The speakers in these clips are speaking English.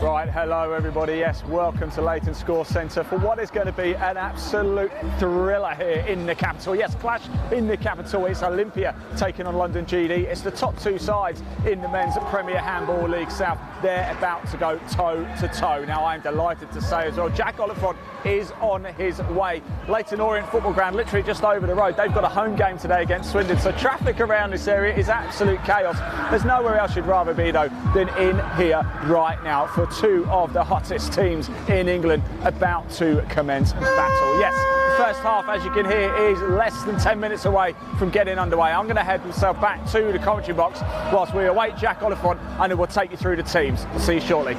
Right, hello everybody. Yes, welcome to Leighton Score Centre for what is going to be an absolute thriller here in the capital. Yes, clash in the capital. It's Olympia taking on London GD. It's the top two sides in the men's Premier Handball League South. They're about to go toe to toe. Now, I'm delighted to say as well, Jack Oliphant is on his way. Leighton Orient Football Ground, literally just over the road. They've got a home game today against Swindon, so traffic around this area is absolute chaos. There's nowhere else you'd rather be though than in here right now for two of the hottest teams in England about to commence battle. Yes, the first half, as you can hear, is less than 10 minutes away from getting underway. I'm going to head myself back to the commentary box whilst we await Jack Oliphant, and then we'll take you through the teams. I'll see you shortly.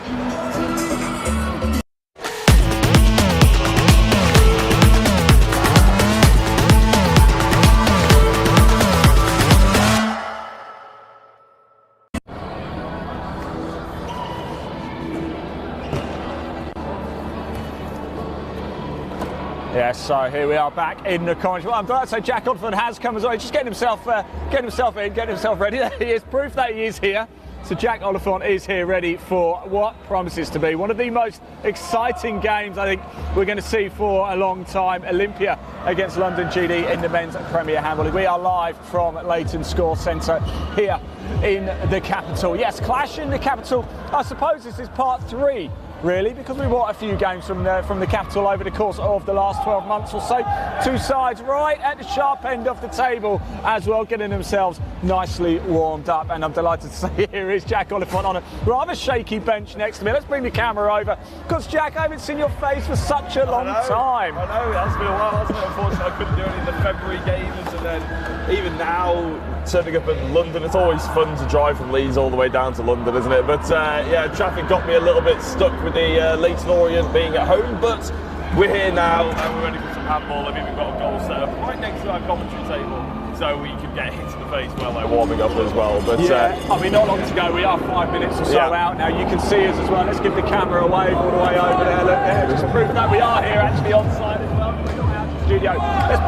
Yes, so here we are back in the commentary. Well, I'm glad to say Jack Oliphant has come as well. He's just getting himself ready. There he is, proof that he is here. So Jack Oliphant is here ready for what promises to be one of the most exciting games I think we're going to see for a long time. Olympia against London GD in the men's Premier Handball League. We are live from Leighton Score Centre here in the capital. Yes, clash in the capital. I suppose this is part 3. Really, because we bought a few games from the capital over the course of the last 12 months or so. Two sides right at the sharp end of the table as well, getting themselves nicely warmed up. And I'm delighted to say here is Jack Oliphant on a rather shaky bench next to me. Let's bring the camera over, because Jack, I haven't seen your face for such a long time. I know, that's been a while, hasn't it? Unfortunately, I couldn't do any of the February games, and then even now, turning up in London, it's always fun to drive from Leeds all the way down to London, isn't it? But yeah, traffic got me a little bit stuck with the Leighton Orient being at home, but we're here now and we're ready for some handball. I mean, we've got a goal set up right next to our commentary table, so we can get hit in the face while they're warming up as well. But yeah, I mean, not long to go. We are 5 minutes or so out now. You can see us as well. Let's give the camera a wave all the way over there. Look there, just proof that we are here actually on site as well. We're not out of the studio. Let's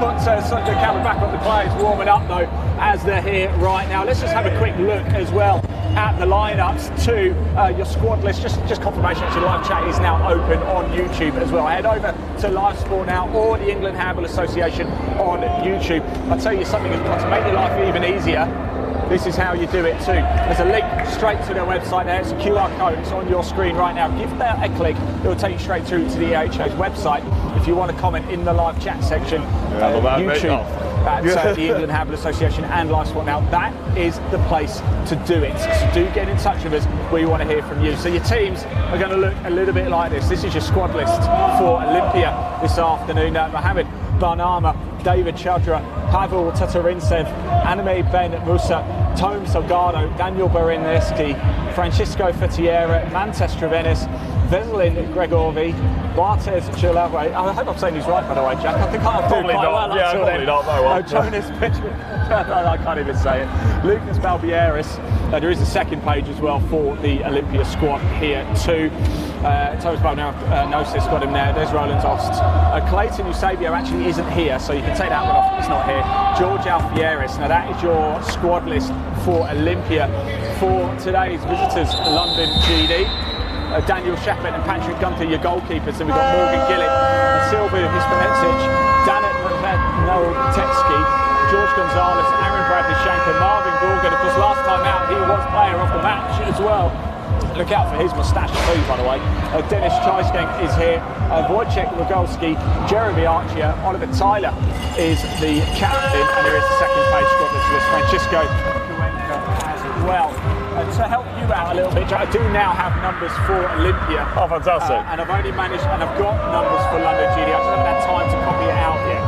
put the camera back on the players warming up though as they're here right now. Let's just have a quick look as well at the lineups to your squad list. Just confirmation, actually, live chat is now open on YouTube as well. Head over to Live Sport now or the England Handball Association on YouTube. I'll tell you something that's to make your life even easier. This is how you do it too. There's a link straight to their website there. It's a QR code. It's on your screen right now. Give that a click. It will take you straight through to the EHA's website. If you want to comment in the live chat section, YouTube. That's the England Handball Association and Live Sport now. That is the place to do it. So do get in touch with us. We want to hear from you. So your teams are going to look a little bit like this. This is your squad list for Olympia this afternoon. Mohamed Barnama, David Chadra, Pavel Tatarinsev, Anime Ben Musa, Tom Salgado, Daniel Barineski, Francisco Fetiera, Mantes Trevenis, Veselin Gregorvi, Bartes Chilave. I hope I'm saying these right, by the way, Jack. I think I'll do quite well. Yeah, probably not very well. Jonas Petri. I can't even say it. Lucas Balbieris. There is a second page as well for the Olympia squad here too. Thomas Balnosis got him there. There's Roland Ost. Clayton Eusebio actually isn't here, so you can take that one off. It's not here. George Alfieris. Now that is your squad list for Olympia. For today's visitors, London GD. Daniel Shepard and Patrick Gunther, your goalkeepers. And we've got Morgan Gillett and Silvio Hispanesic, Danet Novotetsky, George Gonzalez, Aaron Bradley Shanker, Marvin Gorgon. Of course, last time out, he was player of the match as well. Look out for his moustache too, by the way. Dennis Chyskenk is here. Wojciech Rogolski, Jeremy Archer, Oliver Tyler is the captain. And there is the second page squad list, Francisco Cuenca as well. To help you out a little bit, I do now have numbers for Olympia. Oh, fantastic. And I've only managed, and I've got numbers for London GD. I just haven't had time to copy it out yet.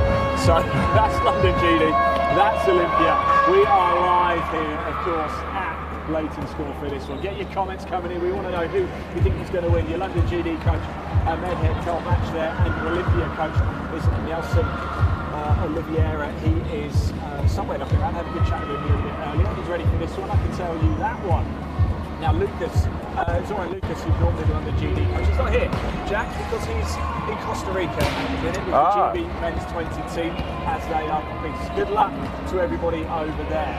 So that's London GD, that's Olympia. We are live here, of course, at Leighton Score for this one. Get your comments coming in. We want to know who you think is going to win. Your London GD coach, Medhead Tel Match there, and your Olympia coach is Nelson Oliveira. He is somewhere looking around. I had a good chat with him a little bit earlier. He's ready for this one, I can tell you that one. Now Lucas, Zoran Lucas, who's normally the London GD coach, he's not here, Jack, because he's in Costa Rica at the minute with the GB Men's 20 team as they are competing. Good luck to everybody over there.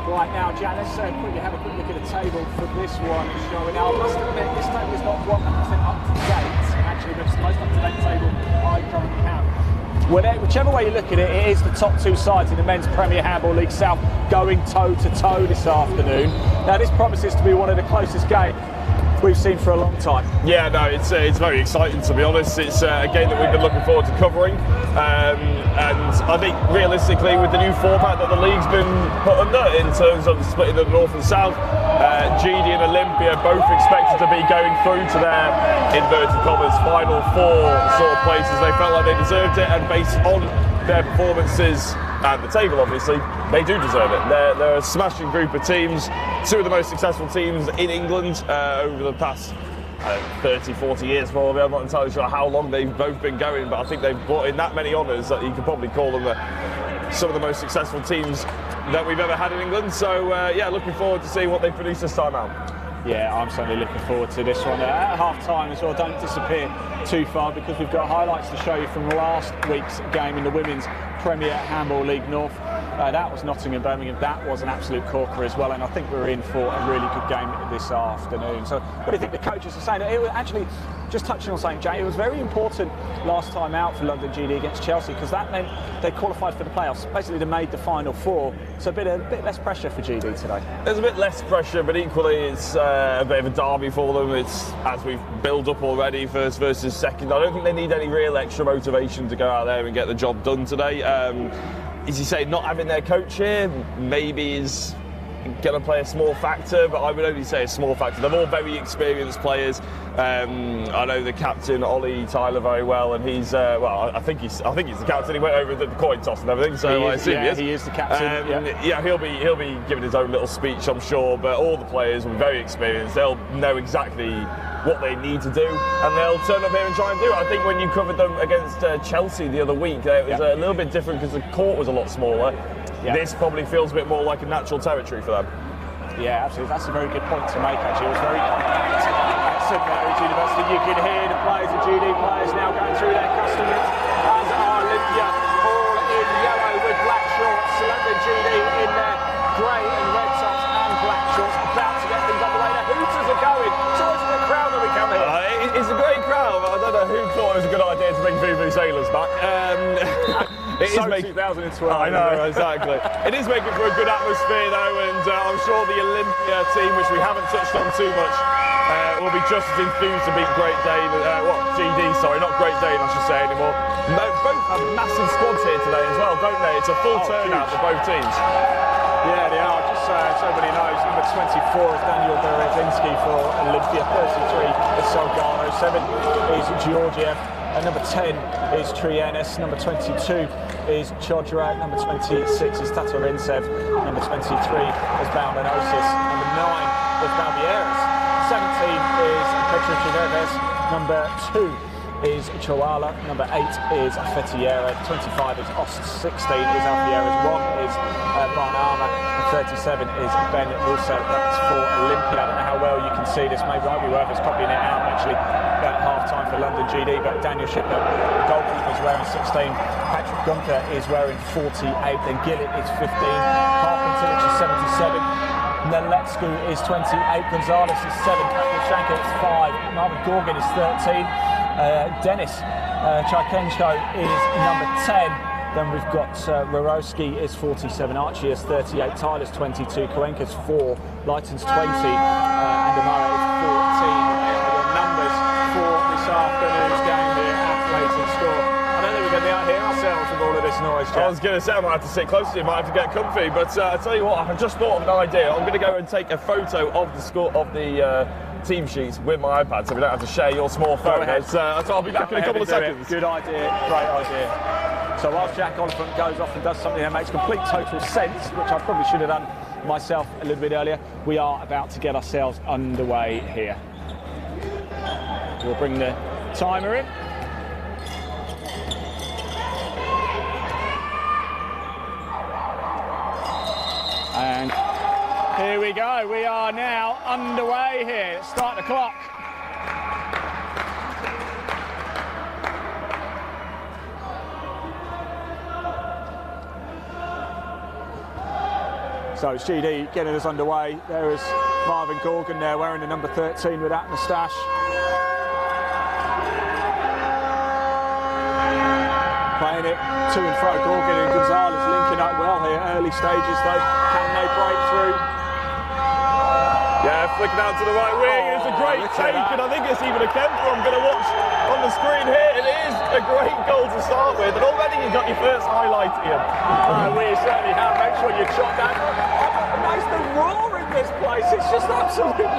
Right now, Jan, let's quickly have a quick look at the table for this one. Showing now, I must admit, this table is not 100% up to date. Actually, it's the most up to date table I currently have. Whichever way you look at it, it is the top two sides in the Men's Premier Handball League South going toe-to-toe this afternoon. Now, this promises to be one of the closest games we've seen for a long time. Yeah, no, it's very exciting, to be honest. It's a game that we've been looking forward to covering, and I think realistically, with the new format that the league's been put under in terms of splitting the North and South, GD and Olympia both expected to be going through to their inverted commas final four sort of places. They felt like they deserved it, and based on their performances and the table, obviously, they do deserve it. They're a smashing group of teams, two of the most successful teams in England over the past 30, 40 years probably. I'm not entirely sure how long they've both been going, but I think they've brought in that many honours that you could probably call them some of the most successful teams that we've ever had in England. So yeah, looking forward to seeing what they produce this time out. Yeah, I'm certainly looking forward to this one. At half-time as well, don't disappear too far because we've got highlights to show you from last week's game in the Women's Premier Handball League North. That was Nottingham-Birmingham. That was an absolute corker as well, and I think we're in for a really good game this afternoon. So what do you think the coaches are saying? It was actually, just touching on something, Jay, it was very important last time out for London GD against Chelsea because that meant they qualified for the playoffs. Basically, they made the final four, so a bit less pressure for GD today. There's a bit less pressure, but equally it's a bit of a derby for them. It's, as we've built up already, first versus second. I don't think they need any real extra motivation to go out there and get the job done today. As you say, not having their coach here maybe is going to play a small factor, but I would only say a small factor. They're all very experienced players. I know the captain, Ollie Tyler, very well, and he's well. I think he's the captain. He went over the coin toss and everything, so I assume he is the captain. Yeah, he'll be giving his own little speech, I'm sure. But all the players were very experienced. They'll know exactly what they need to do, and they'll turn up here and try and do it. I think when you covered them against Chelsea the other week, it was a little bit different because the court was a lot smaller. This probably feels a bit more like a natural territory for them. Yeah, absolutely. That's a very good point to make, actually. It was very compact at St Mary's University. You can hear the players, the GD players now going through their customers, as are Olympia, all in yellow with black shorts. London GD in their grey and red tops and black shorts, about to get things underway. The hooters are going. It's always a good crowd when we come here. It's a great crowd, but I don't know who thought it was a good idea to bring Voodoo Sailors back. It is making 2012. I know, exactly. It is making for a good atmosphere though, and I'm sure the Olympia team, which we haven't touched on too much, will be just as enthused to beat Great Dane. GD, sorry, not Great Dane, I should say anymore. Both have massive squads here today as well, don't they? It's a full turnout for both teams. Yeah, they are. Just so everybody knows, number 24 is Daniel Berezinski for Olympia, 33 is Salgado, 7 is Georgiev. Number 10 is Trianis, number 22 is Chodrak, number 26 is Tatorinsev, number 23 is Balmanosis, number 9 is Balbieres, 17 is Petrici Neves, number 2 is Choala, number 8 is Fetiera, 25 is Ost, 16 is Alfieres, 1 is Barnama, and 37 is Ben Rousseau. That's for Olympia. I don't know how well you can see this, maybe I'll be worth copying it out actually at half-time for London GD, but Daniel Shipper, the goalkeeper, is wearing 16, Patrick Gunter is wearing 48, then Gillett is 15, Carpenter is 77, Neletsku is 28, Gonzalez is 7, Shanka is 5, Marvin Gorgon is 13, Dennis Tchaikenko is number 10. Then we've got Rorowski is 47, Archie is 38, Tyler's 22, Koenka's 4, Leighton's 20, and Amara is 14. Your numbers for this afternoon's game here at Leighton Score. I don't think we're going to be out here ourselves with all of this noise, Jack. I was going to say I might have to sit close to you, might have to get comfy, but I tell you what, I've just thought of an idea. I'm going to go and take a photo of the score of the team sheets with my iPad, so we don't have to share your small phone. So I'll be back in a couple of seconds. Good idea, great idea. So whilst Jack Oliphant goes off and does something that makes complete total sense, which I probably should have done myself a little bit earlier, we are about to get ourselves underway here. We'll bring the timer in. And here we go, we are now underway here. Start the clock. So So it's GD getting us underway. There is Marvin Gorgon there wearing the number 13 with that moustache. Playing it to and fro. Gorgon and Gonzalez linking up well here. Early stages though. Can they break through? Yeah, flicking out to the right wing. It's a great take, and I think it's even a Kemper I'm going to watch on the screen here. It is a great goal to start with, and already you got your first highlight, Ian. We certainly have. Make sure you shot that. Nice the roar in this place. It's just absolutely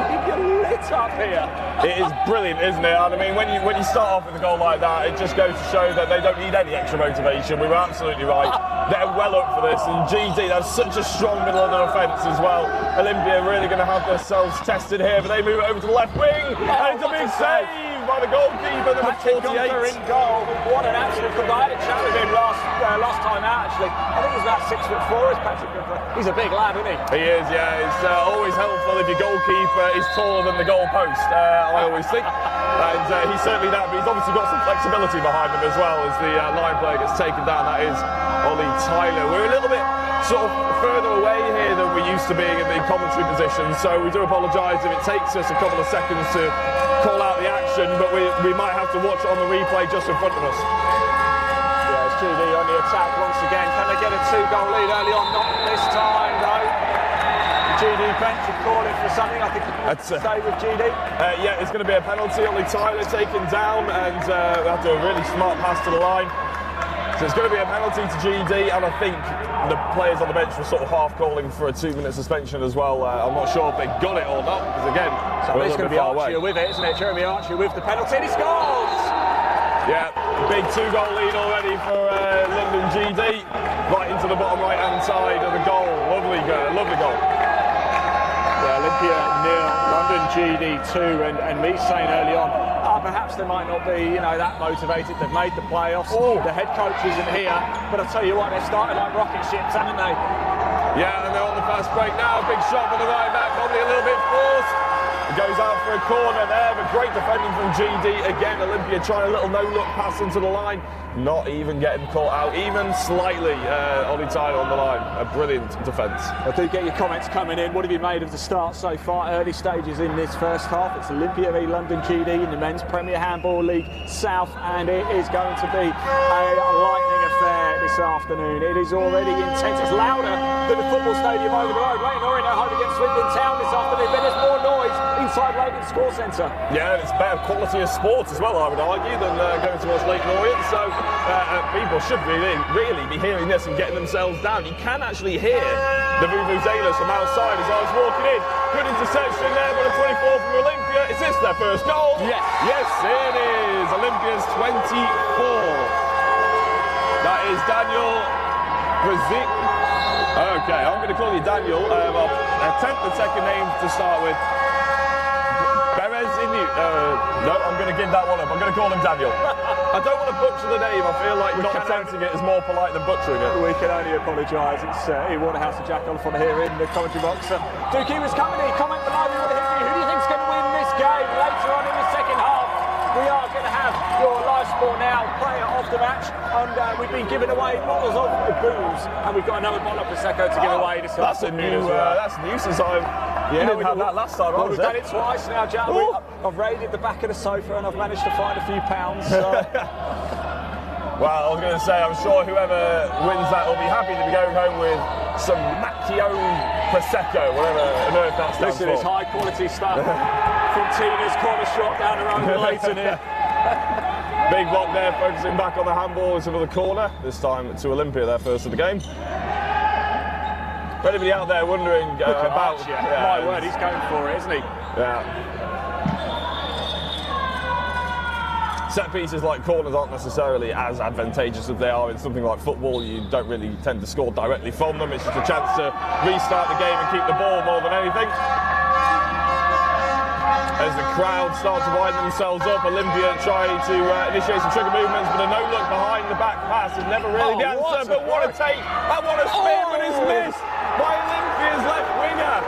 lit up here. It is brilliant, isn't it? I mean, when you start off with a goal like that, it just goes to show that they don't need any extra motivation. We were absolutely right. They're well up for this, and GD, that's such a strong middle of the defence as well. Olympia really going to have themselves tested here, but they move it over to the left wing, and it's a big save by the goalkeeper, number 48. In goal. What an absolute goal. I had a chat with him last time out, actually. I think he's about 6'4" is Patrick Gunther. He's a big lad, isn't he? He is, yeah. It's always helpful if your goalkeeper is taller than the goalpost, I always think. And he's certainly that, but he's obviously got some flexibility behind him as well as the line player gets taken down. That is Ollie Tyler. We're a little bit sort of further away here than we used to being in the commentary position, so we do apologise if it takes us a couple of seconds to call out the action, but we might have to watch it on the replay just in front of us. Yeah, it's GD on the attack once again. Can they get a 2-goal lead early on? Not this time, though. GD bench are calling for something, I think that's say with GD. Yeah, it's going to be a penalty. Ollie Tyler taken down, and we have to do a really smart pass to the line. So it's going to be a penalty to GD, and I think the players on the bench were sort of half calling for a 2-minute suspension as well. I'm not sure if they got it or not, because again, so it's going to be Archie with it, isn't it? Jeremy Archie with the penalty, and he scores! Yeah, big 2-goal lead already for London GD, right into the bottom right-hand side of the goal. Lovely goal. Yeah, Olympia 0, London GD 2, and me saying early on, perhaps they might not be, that motivated. They've made the playoffs. The head coach isn't here, but I'll tell you what, they're starting like rocket ships, haven't they? Yeah, and they're on the fast break now. Big shot from the right back, probably a little bit forced. It goes out for a corner there, but great defending from GD. Again, Olympia trying a little no-look pass into the line. Not even getting caught out, even slightly. Ollie Tyler on the line. A brilliant defence. I do get your comments coming in. What have you made of the start so far? Early stages in this first half. It's Olympia v London GD in the Men's Premier Handball League South, and it is going to be a lightning affair this afternoon. It is already intense. It's louder than the football stadium over the road. Leyton Orient are home against Swindon Town this afternoon, but there's more noise inside Logan Score Centre. Yeah, it's better quality of sport as well, I would argue, than going to watch Leyton Orient. So people should really be hearing this and getting themselves down. You can actually hear the vuvuzelas from outside as I was walking in. Good interception there by the 24 from Olympia. Is this their first goal? Yes. Yes, it is. Olympia's 24. That is Daniel Brazic. Okay, I'm going to call you Daniel. I'll attempt the second name to start with. No, I'm going to give that one up. I'm going to call him Daniel. I don't want to butcher the name. I feel like not attempting it is more polite than butchering it. We can only apologise. It's Ian Waterhouse and Jack Oliphant here in the commentary box. Do keep us company. Comment below. We want to hear from you. Who do you think's going to win this game later on in the second half? We are going to have your live sport now player of the match, and we've been giving away bottles of booze, and we've got another bottle of Prosecco to give away this afternoon. That's new since I've. Yeah, we didn't have that last time. Well, we've done it twice now, Jack. I've raided the back of the sofa and I've managed to find a few pounds. So. Well, I was going to say, I'm sure whoever wins that will be happy to be going home with some Macchio Prosecco, whatever on earth that stands for. Listen, it's high quality stuff from Tina's corner shop down the road in Leyton here. Big block there, focusing back on the handball. It's another corner, this time to Olympia, their first of the game. For anybody out there wondering about... My word, he's going for it, isn't he? Yeah. Set pieces like corners aren't necessarily as advantageous as they are in something like football. You don't really tend to score directly from them. It's just a chance to restart the game and keep the ball more than anything. As the crowd start to widen themselves up, Olympia trying to initiate some trigger movements, but a no-look behind the back pass is never really the answer. But what a take! And what a spin, but it's missed by Olympia's left winger.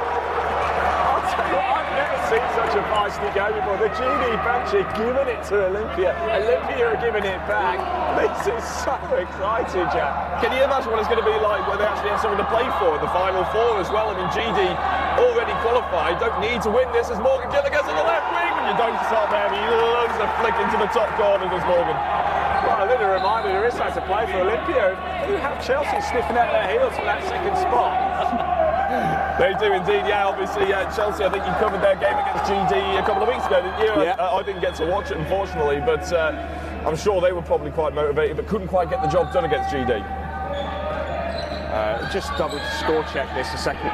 Well, I've never seen such a feisty game before. The GD bench are giving it to Olympia. Olympia are giving it back. This is so exciting, Jack. Can you imagine what it's going to be like when they actually have something to play for in the final four as well? I mean, GD already qualified, don't need to win this as Morgan Gillett gets in the left wing. And you don't stop there, he loves a flick into the top corner, does Morgan. Well, a little reminder, there is something to play for Olympia. You have Chelsea sniffing at their heels for that second spot. They do indeed, yeah. Obviously, Chelsea, I think you covered their game against GD a couple of weeks ago, didn't you? Yeah. I didn't get to watch it, unfortunately, but I'm sure they were probably quite motivated, but couldn't quite get the job done against GD. Just double score check this a second.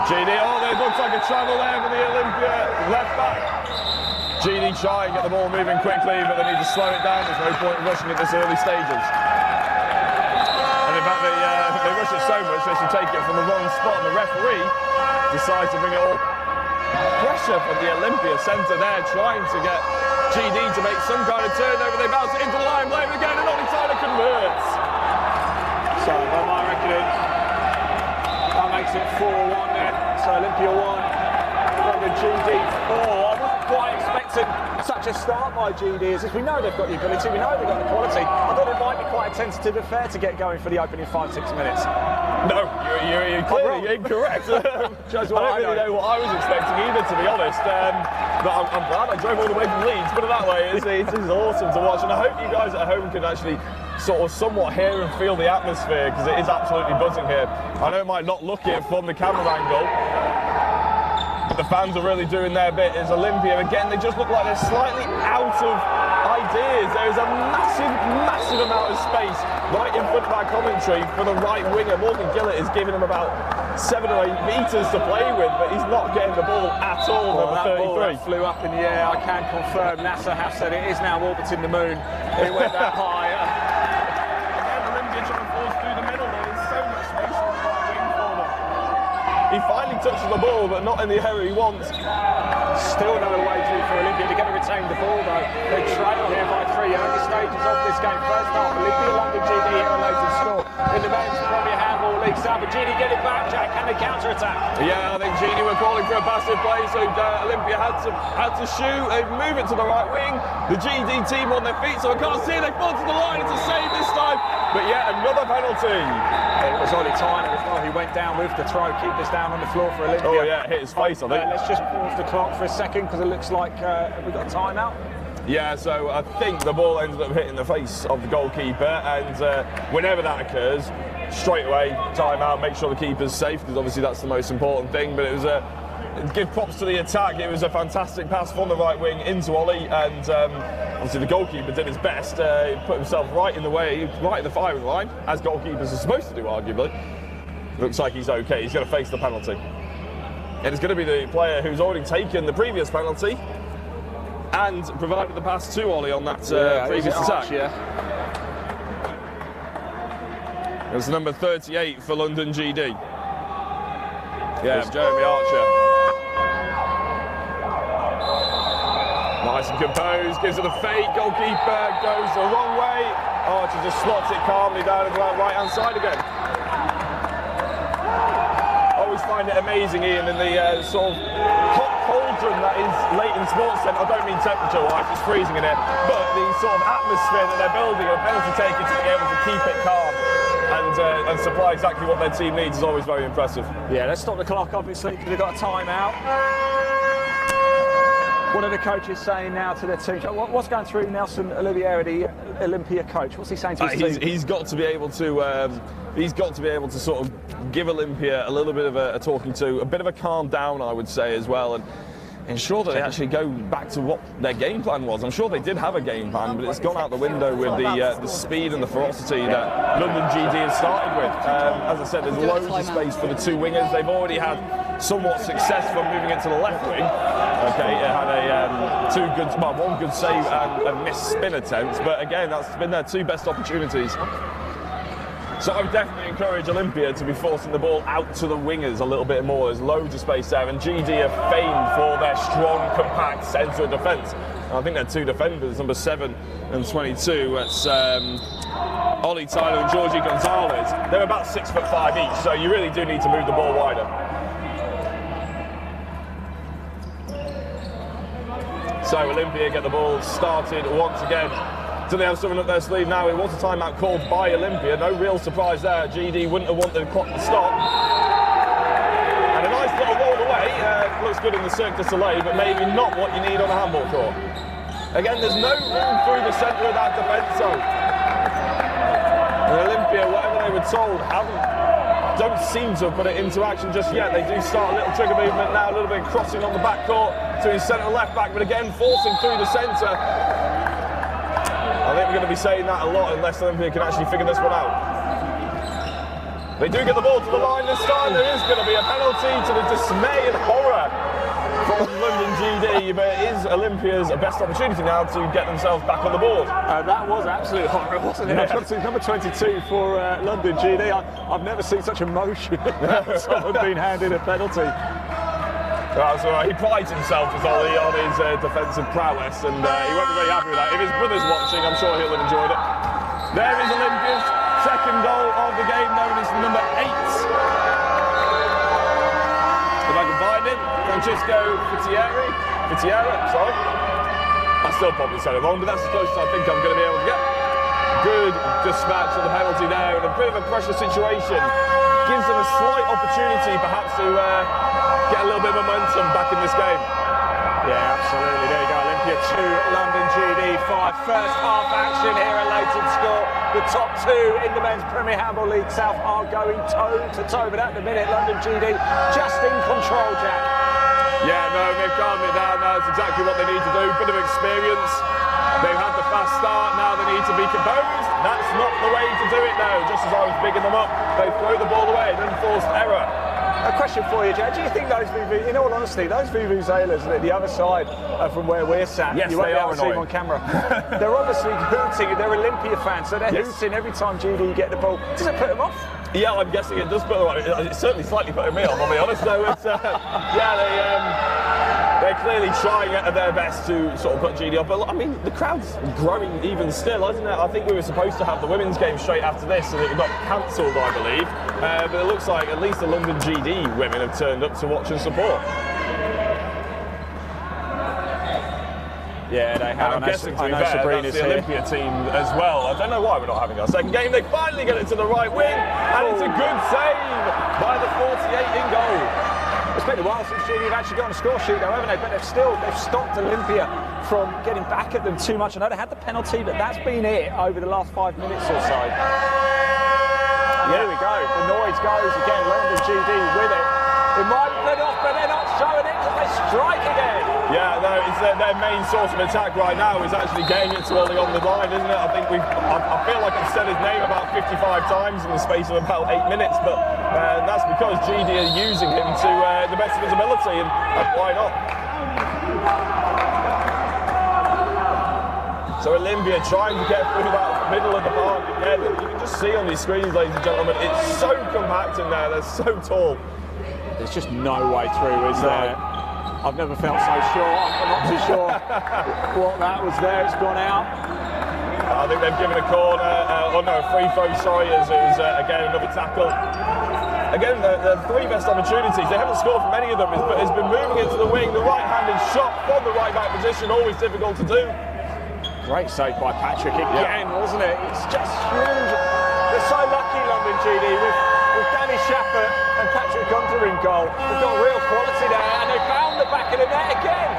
GD, there looks like a travel there for the Olympia left back. GD try and get the ball moving quickly, but they need to slow it down. There's no point in rushing at this early stages. And in fact, they rush it so much they should take it from the wrong spot, and the referee decides to bring it all. Pressure from the Olympia centre there, trying to get GD to make some kind of turnover. They bounce it into the line, blame again, and Ollie Tyler converts. So, by my reckoning, that makes it 4-1 then. So Olympia 1, from the GD 4. I wasn't quite expecting such a start by GD, as if we know they've got the ability, we know they've got the quality. I thought it might be quite a tentative affair to get going for the opening 5-6 minutes. No, you're clearly incorrect. I don't really know what I was expecting either, to be honest. But I'm glad I drove all the way from Leeds, put it that way. It is awesome to watch, and I hope you guys at home can actually sort of somewhat hear and feel the atmosphere, because it is absolutely buzzing here. I know it might not look it from the camera angle, but the fans are really doing their bit. As Olympia, again, they just look like they're slightly out of ideas. There is a massive amount of space right in front of our commentary for the right winger. Morgan Gillett is giving him about 7 or 8 metres to play with, but he's not getting the ball at all. Well, that 33. ball that flew up in the air, I can confirm. NASA have said it is now orbiting the moon. It went that high. Again, Olympia trying to force through the middle. There is so much space on the right wing for them. He finally touches the ball, but not in the area he wants. Still no way through for Olympia. They're going to retain the ball though. They trail here by 3 early stages of this game. First half, Olympia London GD here on Leighton score. In the men's Premier Handball League South, but GD get it back, Jack. Can they counter-attack? Yeah, I think GD were calling for a passive play, so Olympia had to shoot. They move it to the right wing. The GD team on their feet, so I can't see. They fall to the line. It's a save this time, but yet another penalty. It was Ollie Tyler as well, who went down with the throw. Keep this down on the floor for Olympia. Oh yeah, hit his face, I think. Let's just pause the clock for a second, because it looks like we've got a timeout. Yeah, so I think the ball ended up hitting the face of the goalkeeper, and whenever that occurs, straight away, time out, make sure the keeper's safe, because obviously that's the most important thing. But it was give props to the attack. It was a fantastic pass from the right wing into Ollie, and obviously the goalkeeper did his best. He put himself right in the way, right in the firing line, as goalkeepers are supposed to do, arguably. Looks like he's okay. He's going to face the penalty. And it's going to be the player who's already taken the previous penalty and provided the pass to Ollie on that previous attack. It was number 38 for London GD. Yeah, Jeremy Archer. Nice and composed, gives it a fake. Goalkeeper goes the wrong way. Archer just slots it calmly down the right-hand side again. I always find it amazing, Ian, in the sort of hot cauldron that is Leighton Sports Centre. I don't mean temperature-wise, it's freezing in it, but the sort of atmosphere that they're building, a penalty taker to be able to keep it calm and supply exactly what their team needs is always very impressive. Yeah, let's stop the clock, obviously, because they've got a timeout. What are the coaches saying now to their team? What's going through Nelson Olivieri, the Olympia coach? What's he saying to his team? He's got to be able to sort of give Olympia a little bit of a talking to, a bit of a calm down, I would say, as well, and ensure that they actually go back to what their game plan was. I'm sure they did have a game plan, but it's gone out the window with the speed and the ferocity that London GD has started with. As I said, there's loads of space for the two wingers. They've already had somewhat success from moving it to the left wing. Okay, it had one good save and a missed spin attempt, but again, that's been their two best opportunities. So I would definitely encourage Olympia to be forcing the ball out to the wingers a little bit more. There's loads of space there, and GD are famed for their strong, compact centre of defence. I think they're two defenders, number 7 and 22. That's Ollie Tyler and Georgie Gonzalez. They're about 6'5" each, so you really do need to move the ball wider. So Olympia get the ball started once again. Do they have something up their sleeve now? It was a timeout called by Olympia. No real surprise there. GD wouldn't have wanted the clock to stop. And a nice little roll away. Looks good in the Cirque du Soleil, but maybe not what you need on a handball court. Again, there's no room through the centre of that defence zone. And Olympia, whatever they were told, don't seem to have put it into action just yet. They do start a little trigger movement now, a little bit of crossing on the back court to his centre left back, but again forcing through the centre. I think we're going to be saying that a lot unless Olympia can actually figure this one out. They do get the ball to the line this time. There is going to be a penalty, to the dismay and horror from London GD, but it is Olympia's best opportunity now to get themselves back on the board. That was absolute horror, wasn't it? Yeah. Number 22 for London GD. I've never seen such emotion someone being handed a penalty. That's all right. He prides himself, as Ollie, on his defensive prowess, and he won't be very happy with that. If his brother's watching, I'm sure he'll have enjoyed it. There is Olympia's second goal of the game, known as number 8. If I can find it, Francisco Fitiera, sorry. I still probably said it wrong, but that's as close as I think I'm going to be able to get. Good dispatch of the penalty there, and a bit of a pressure situation. Gives them a slight opportunity, perhaps, to get a little bit of momentum back in this game. Yeah, absolutely. There you go. Olympia 2, London GD 5. First half action here at Leighton Score. The top 2 in the Men's Premier Handball League South are going toe-to-toe, but at the minute, London GD just in control, Jack. Yeah, no, they've calmed it down. That's exactly what they need to do. Bit of experience. They've had the fast start. Now they need to be composed. That's not the way to do it now. Just as I was bigging them up, they throw the ball away, then forced error. A question for you, Jack. Do you think those in all honesty, those vuvuzelas at the other side from where we're sat, yes, you won't they be are able to see them on camera. They're obviously hooting. They're Olympia fans, so they're hooting every time GD get the ball. Does it put them off? Yeah, I'm guessing it does put them off. It's certainly slightly putting me off, I'll be honest. So it's, they're clearly trying at their best to sort of put GD off. But I mean, the crowd's growing even still, isn't it? I think we were supposed to have the women's game straight after this, and it got cancelled, I believe. But it looks like at least the London GD women have turned up to watch and support. Yeah, they have. I'm guessing, to be fair, that's the Olympia team as well. I don't know why we're not having our second game. They finally get it to the right wing, and it's a good save by the 48 in goal. It's been a while since GD have actually got on a score sheet, though, haven't they? But they've stopped Olympia from getting back at them too much. I know they had the penalty, but that's been it over the last 5 minutes or so. And here we go. The noise goes again. London GD with it. It might put off, but they're not showing it because they strike again. Yeah, no, it's their main source of attack right now is actually getting it to Ollie on the line, isn't it? I think I feel like I've said his name about 55 times in the space of about 8 minutes, but that's because GD are using him to the best of his ability, and why not? So Olympia trying to get through that middle of the park again. You can just see on these screens, ladies and gentlemen, it's so compact in there, they're so tall. There's just no way through, is there? I've never felt so sure. I'm not too sure what that was there. It's gone out. I think they've given a corner, a free throw, sorry, as it was, again, another tackle. Again, the 3 best opportunities. They haven't scored from any of them, but it's been moving into the wing. The right-handed shot from the right-back position, always difficult to do. Great save by Patrick again, wasn't it? It's just huge. They're so lucky, London GD, with Danny Shepard and Patrick Gunter in goal. They've got real quality there, and they found the back of the net again.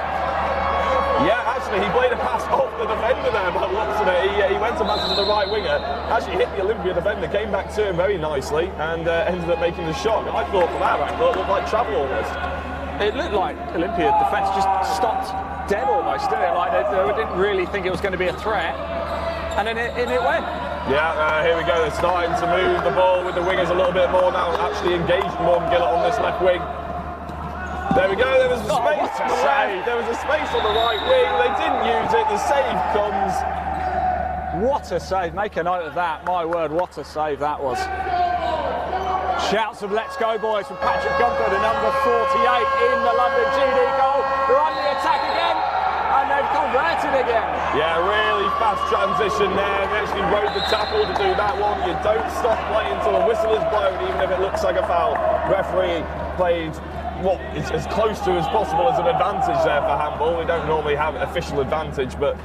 Yeah, actually, he played a pass off the defender there, but looks at it. He went to pass to the right winger, actually hit the Olympia defender, came back to him very nicely, and ended up making the shot. I thought from our angle, it looked like travel almost. It looked like Olympia defence just stopped dead almost, didn't it? Like they didn't really think it was going to be a threat, and then it went. Yeah, here we go. They're starting to move the ball with the wingers a little bit more now, actually engaged Morgan Gillett on this left wing. There we go, there was a space on the left, there was a space on the right wing, they didn't use it, the save comes. What a save, make a note of that, my word, what a save that was. Shouts of let's go boys from Patrick Gunter, the number 48 in the London GD goal. They're on the attack again, and they've converted again. Yeah, really fast transition there. They actually rode the tackle to do that one. You don't stop playing until the whistle is blown, even if it looks like a foul. Referee played what is as close to as possible as an advantage there for handball. We don't normally have an official advantage, but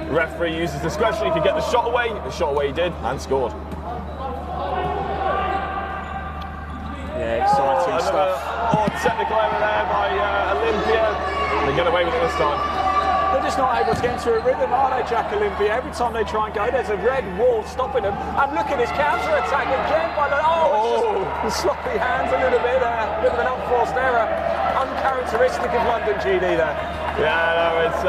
the referee uses discretion. He could get the shot away. The shot away he did and scored. Yeah, exciting stuff. Technical error there by Olympia. They get away with it this time. They're just not able to get into a rhythm, are they, Jack? Olympia? Every time they try and go, there's a red wall stopping them. And look at his counter-attack again by the... The sloppy hands a little bit there. A bit of an unforced error. Uncharacteristic of London GD there. Yeah, no, it's...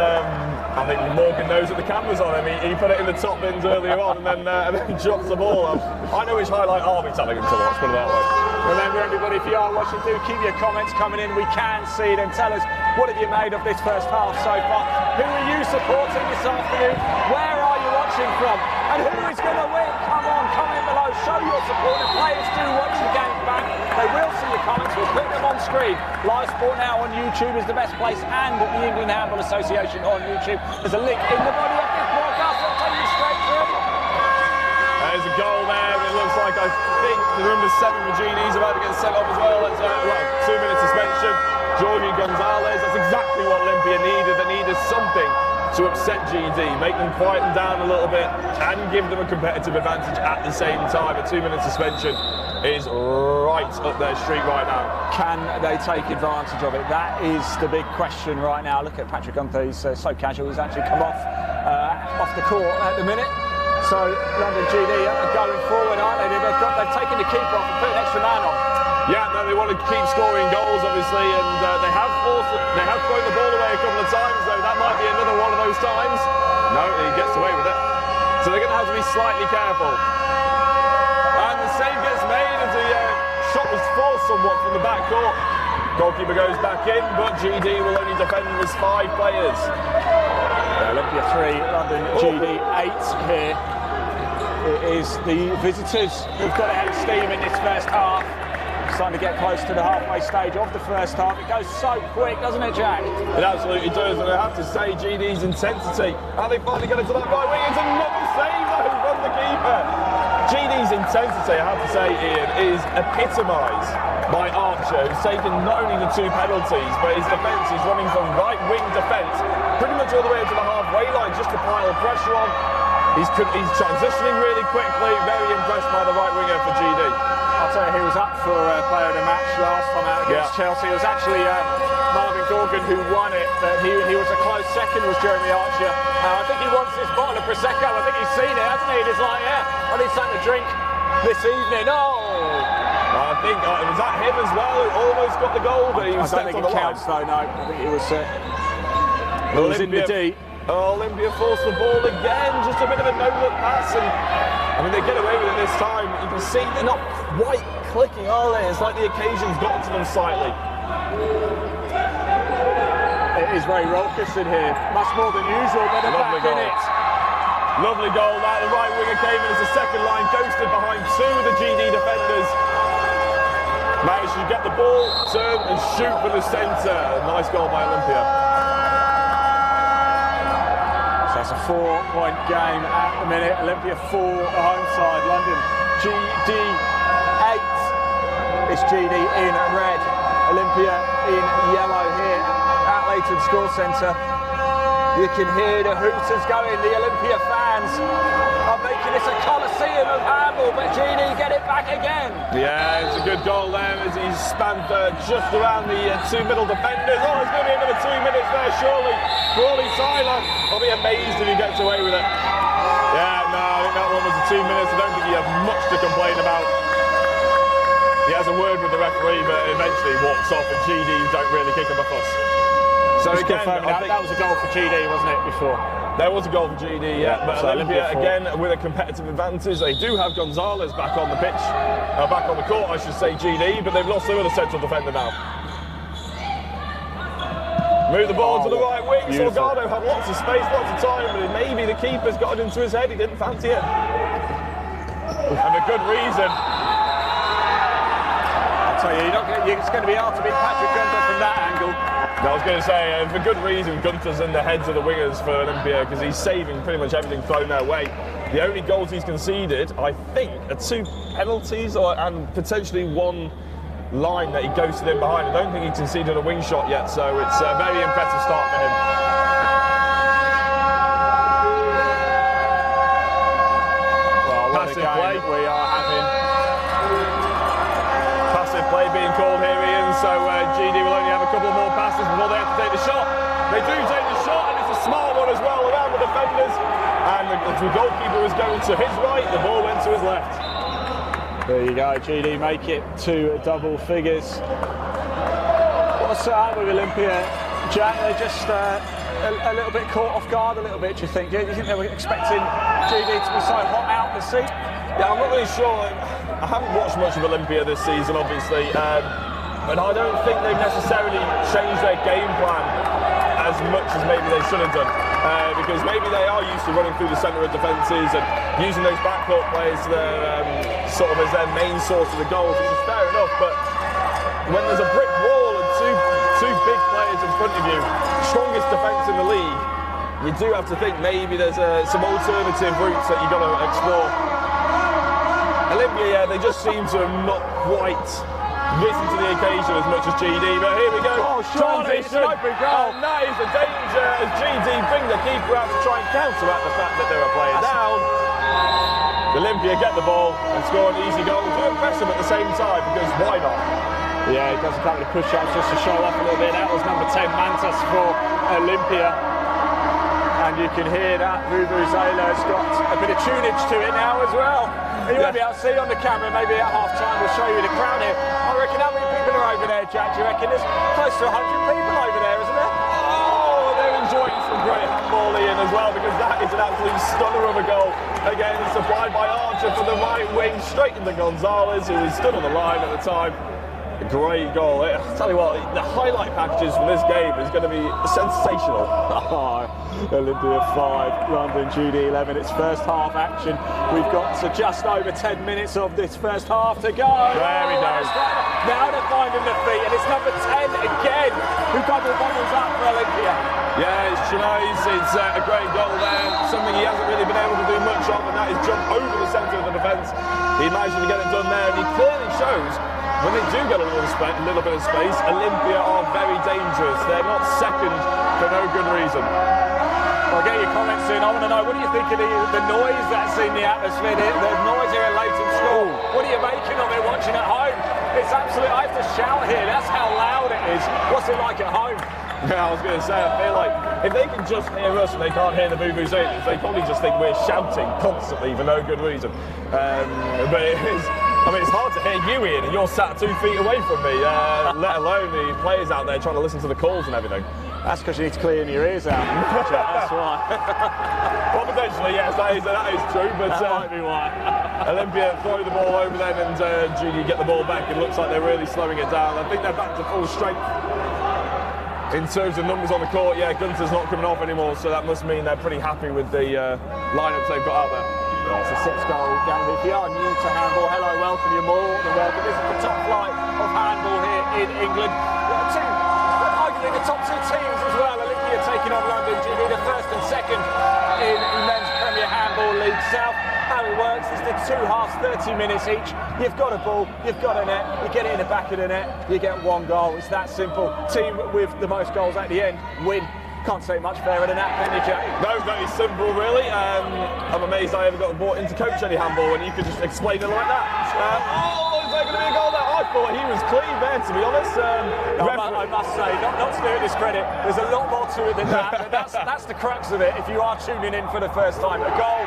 I think Morgan knows that the camera's on him. He put it in the top bins earlier on and then drops the ball. I know which highlight I'll be telling him to watch, put it that way. Remember, everybody, if you are watching, do keep your comments coming in. We can see them. Tell us, what have you made of this first half so far? Who are you supporting this afternoon? Where are you watching from? And who is going to win? Come on, comment below. Show your support. The players do watch the game back. They will see your comments. We'll put them on screen. Live Sport Now on YouTube is the best place, and the England Handball Association on YouTube. There's a link in the body of this broadcast. I'll take you straight through. There's a goal there. It looks like, I think, the number 7 for GD is about to get sent off as well. That's 2-minute suspension. Jorge Gonzalez. That's exactly what Olympia needed. They needed something to upset GD, make them quieten down a little bit, and give them a competitive advantage at the same time. A 2-minute suspension is right up their street right now. Can they take advantage of it? That is the big question right now. Look at Patrick Gunther. He's so casual. He's actually come off the court at the minute. So London GD are going forward, aren't they? They've taken the keeper off and put an extra man on. Yeah, no, they want to keep scoring goals, obviously, and they have thrown the ball away a couple of times, though. That might be another one of those times. No, he gets away with it. So they're going to have to be slightly careful. And the save gets made as the shot was forced somewhat from the back court. Goalkeeper goes back in, but GD will only defend with 5 players. Olympia 3, London GD 8 here. It is the visitors who've got ahead of steam in this first half. Starting to get close to the halfway stage of the first half. It goes so quick, doesn't it, Jack? It absolutely does, and I have to say, GD's intensity. And they finally get it to that right wing. It's another save, though, from the keeper. GD's intensity, I have to say, Ian, is epitomised by Archer, who's taken not only the 2 penalties, but his defence is running from right wing defence pretty much all the way to the halfway line just to pile pressure on. He's transitioning really quickly. Very impressed by the right winger for GD. I'll tell you, he was up for player of the match last time out against Chelsea. It was actually Marvin Gorgon who won it. He was a close second, was Jeremy Archer. I think he wants this bottle of Prosecco. I think he's seen it, hasn't he? He's like, yeah, I need something to drink this evening. I think it was at him as well, who almost got the goal, but he was stepped on the line. Though, no. I think it was in the D. Olympia forced the ball again, just a bit of a no-look pass, and I mean they get away with it this time. You can see they're not quite clicking, are they? It's like the occasion's gotten to them slightly. It is very raucous in here, much more than usual, but they're back in it. Lovely goal there. The right winger came in as a second line, ghosted behind 2 of the GD defenders. Managed to get the ball, turn and shoot for the centre. Nice goal by Olympia. That's a 4-point game at the minute. Olympia 4, the home side. London GD 8. It's GD in red. Olympia in yellow here at Leighton School Centre. You can hear the hooters going. The Olympia fans are making this a coliseum of handball, but GD get it back again. Yeah, it's a good goal there as he's spanned just around the 2 middle defenders. Oh, it's going to be another 2 minutes there, surely. Crawley Tyler, I'll be amazed if he gets away with it. Yeah, no, I think that one was the 2 minutes. I don't think he has much to complain about. He has a word with the referee, but eventually walks off, and GD don't really kick him a fuss. So again, that was a goal for GD, wasn't it, before? There was a goal for GD, yeah, but Olympia again with a competitive advantage. They do have Gonzalez back on the pitch, back on the court, I should say, GD, but they've lost their other central defender now. Move the ball to the right wing. Salgado had lots of space, lots of time, but maybe the keeper's got it into his head. He didn't fancy it, and for good reason. I'll tell you, it's going to be hard to beat Patrick Gunther from that angle. I was going to say, for good reason, Gunther's in the heads of the wingers for Olympia because he's saving pretty much everything thrown their way. The only goals he's conceded, I think, are 2 penalties and potentially 1 line that he ghosted in behind. I don't think he conceded a wing shot yet, so it's a very impressive start for him. Well, what Passive a game play. we are having. Passive play being called here, Ian, so GD will only have a couple more passes before they have to take the shot. They do take the shot, and it's a smart one as well around the defenders. And the goalkeeper was going to his right, the ball went to his left. There you go, GD make it to double figures. What's up with Olympia, Jack? They're just a little bit caught off guard, a little bit, do you think? Do you think they were expecting GD to be so hot out the seat? Yeah, I'm not really sure. I haven't watched much of Olympia this season, obviously, and I don't think they've necessarily changed their game plan as much as maybe they should have done. Because maybe they are used to running through the centre of defences and using those backcourt players sort of as their main source of the goals, which is fair enough. But when there's a brick wall and two big players in front of you, strongest defence in the league, you do have to think maybe there's some alternative routes that you've got to explore. Olympia, yeah, they just seem to have not quite risen to the occasion as much as GD, but here we go. Oh, Transition. And that is a danger as GD bring the keeper out to try and counteract the fact that they're a player down. Olympia get the ball and score an easy goal to impress them at the same time, because why not? Yeah, he does a couple of push-ups just to show off a little bit. That was number 10, Mantas for Olympia. And you can hear that Vuvuzela's got a bit of tunage to it now as well. You won't be able to see on the camera, maybe at half-time we'll show you the crowd here. I reckon how many people are over there, Jack? Do you reckon there's close to 100 people over there, isn't there? Oh, they're enjoying some great handball, Ian, as well, because that is an absolute stunner of a goal. Again, supplied by Archer from the right wing, straight into Gonzalez, who was stood on the line at the time. A great goal. I'll tell you what, the highlight packages from this game is going to be sensational. Olympia 5, London GD 11. It's first half action. We've got just over 10 minutes of this first half to go. There we go. Now they're finding the feet, and it's number 10 again who bubbles up for Olympia. Yeah, it's Chinese. It's a great goal there. Something he hasn't really been able to do much of, and that is jump over the centre of the defence. He managed to get it done there, and he clearly shows when they do get a little bit of space, Olympia are very dangerous. They're not second for no good reason. I'll get your comments soon. I want to know, what do you think of the noise that's in the atmosphere, the noise here at Leighton School? What are you making of it watching at home? It's absolute, I have to shout here, that's how loud it is. What's it like at home? Yeah, I was going to say, I feel like if they can just hear us and they can't hear the Vuvuzelas, they probably just think we're shouting constantly for no good reason. But it is, I mean, it's hard to hear you, Ian, and you're sat 2 feet away from me, let alone the players out there trying to listen to the calls and everything. That's because you need to clean your ears out. That's why. Well, potentially, yes, that is true, but that might be why. Olympia throw the ball over then, and GD get the ball back. It looks like they're really slowing it down. I think they're back to full strength. In terms of numbers on the court, yeah, Gunter's not coming off anymore, so that must mean they're pretty happy with the lineups they've got out there. It's a 6-goal game. If you are new to handball, hello, welcome. You're more than welcome. This is the top flight of handball here in England. Arguably the top 2 teams as well. Olympia taking on London GD, the first and second in Men's Premier Handball League South. How it works is the 2 halves, 30 minutes each. You've got a ball, you've got a net, you get it in the back of the net, you get 1 goal. It's that simple. Team with the most goals at the end win. Can't say much fairer than that, can you, Jack? No, very simple, really. I'm amazed I ever got brought in to coach any handball when you could just explain it like that. Is there going to be a goal there? I thought he was clean there, to be honest. I must say, not to do it discredit, there's a lot more to it than that, but that's the crux of it. If you are tuning in for the first time, a goal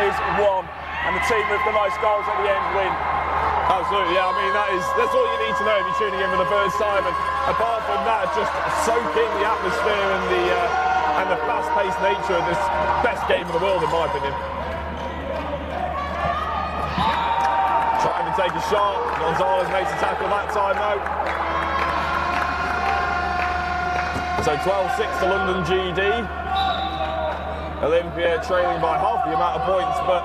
is won, and the team with the most goals at the end win. Absolutely, yeah. I mean, that's all you need to know if you're tuning in for the first time. And apart from that, just soak in the atmosphere and the fast-paced nature of this best game in the world, in my opinion. Trying to take a shot. Gonzalez makes a tackle that time, though. So 12-6 to London GD. Olympia trailing by half the amount of points, but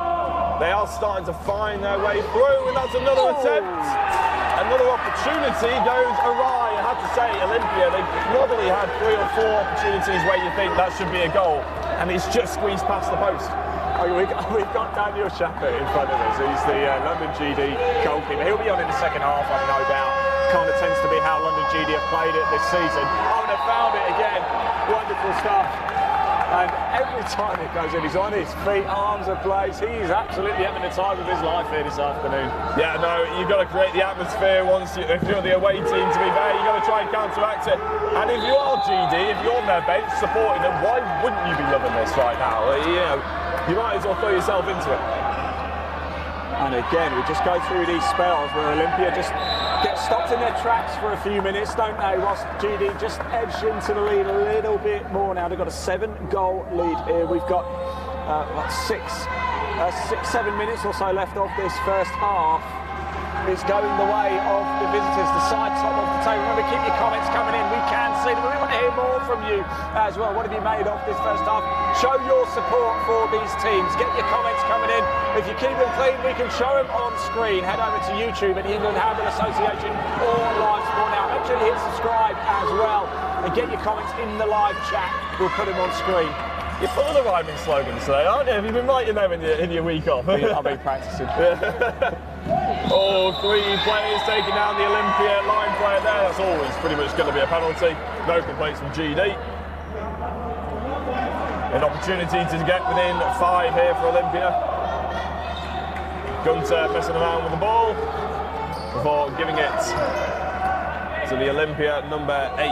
they are starting to find their way through, and that's another attempt. Another opportunity goes awry. I have to say, Olympia, they've probably had 3 or 4 opportunities where you think that should be a goal, and it's just squeezed past the post. We've got Daniel Schaffer in front of us. He's the London GD goalkeeper. He'll be on in the second half, I've no doubt. kind of tends to be how London GD have played it this season. Oh, and I found it again. Wonderful stuff. And every time it goes in, he's on his feet, arms ablaze. He is absolutely having the time of his life here this afternoon. Yeah, no, you've got to create the atmosphere if you're the away team, to be fair. You've got to try and counteract it. And if you are GD, if you're on their bench supporting them, why wouldn't you be loving this right now? You might as well throw yourself into it. And again, we just go through these spells where Olympia just get stopped in their tracks for a few minutes, don't they? Whilst GD just edged into the lead a little bit more now. They've got a 7-goal lead here. We've got 7 minutes or so left of this first half. It's going the way of the visitors, the side top of the table. Remember, keep your comments coming in. We can see them. We want to hear more from you as well. What have you made of this first half? Show your support for these teams. Get your comments coming in. If you keep them clean, we can show them on screen. Head over to YouTube at the England Handball Association or Live Sport Now. Make sure you hit subscribe as well. And get your comments in the live chat. We'll put them on screen. You're full of the rhyming slogans today, aren't you? Have you been writing them in your week off? I've been practicing. Oh, 3 players taking down the Olympia line player there. That's always pretty much going to be a penalty. No complaints from GD. An opportunity to get within 5 here for Olympia. Gunter messing around with the ball before giving it to the Olympia number 8.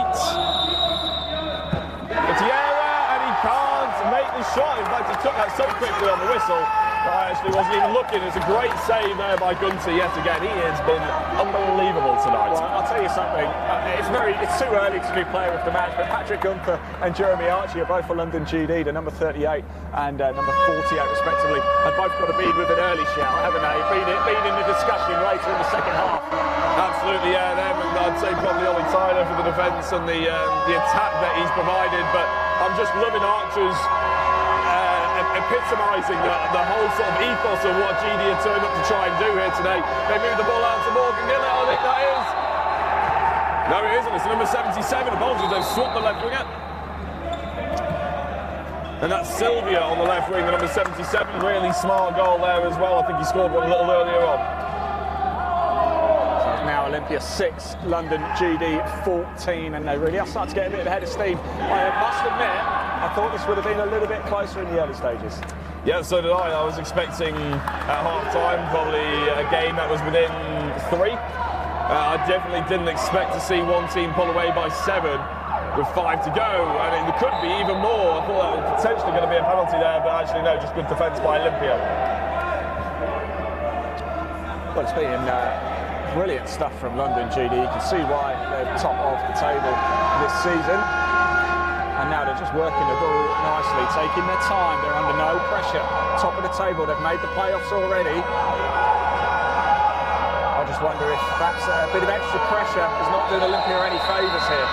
Gutierrez, and he can't make the shot. In fact, he took that so quickly on the whistle. I actually wasn't even looking. It's a great save there by Gunter yet again. He has been unbelievable tonight. Well, I'll tell you something. It's too early to be player of the match, but Patrick Gunter and Jeremy Archie are both for London GD. They're number 38 and number 48 respectively. Have both got to be with an early shout, haven't they? Been in the discussion later in the second half. Absolutely, yeah. Them, and I'd say probably Ollie Tyler for the defence and the attack that he's provided. But I'm just loving Archer's epitomising the whole sort of ethos of what GD had turned up to try and do here today. They move the ball out to Morgan Gillett. I think that is. No, it isn't. It's number 77. Apologies, they've swapped the left winger. And that's Sylvia on the left wing, the number 77. Really smart goal there as well. I think he scored one a little earlier on. So now Olympia 6, London GD 14, and they really are starting to get a bit of a head of steam. I must admit, I thought this would have been a little bit closer in the early stages. Yeah, so did I. I was expecting at half-time probably a game that was within 3. I definitely didn't expect to see one team pull away by 7 with 5 to go, and it could be even more. I thought that was potentially going to be a penalty there, but actually no, just good defence by Olympia. Well, it's been brilliant stuff from London GD. You can see why they're top of the table this season. And now they're just working the ball nicely, taking their time. They're under no pressure. Top of the table, they've made the playoffs already. I just wonder if perhaps a bit of extra pressure is not doing Olympia any favours here.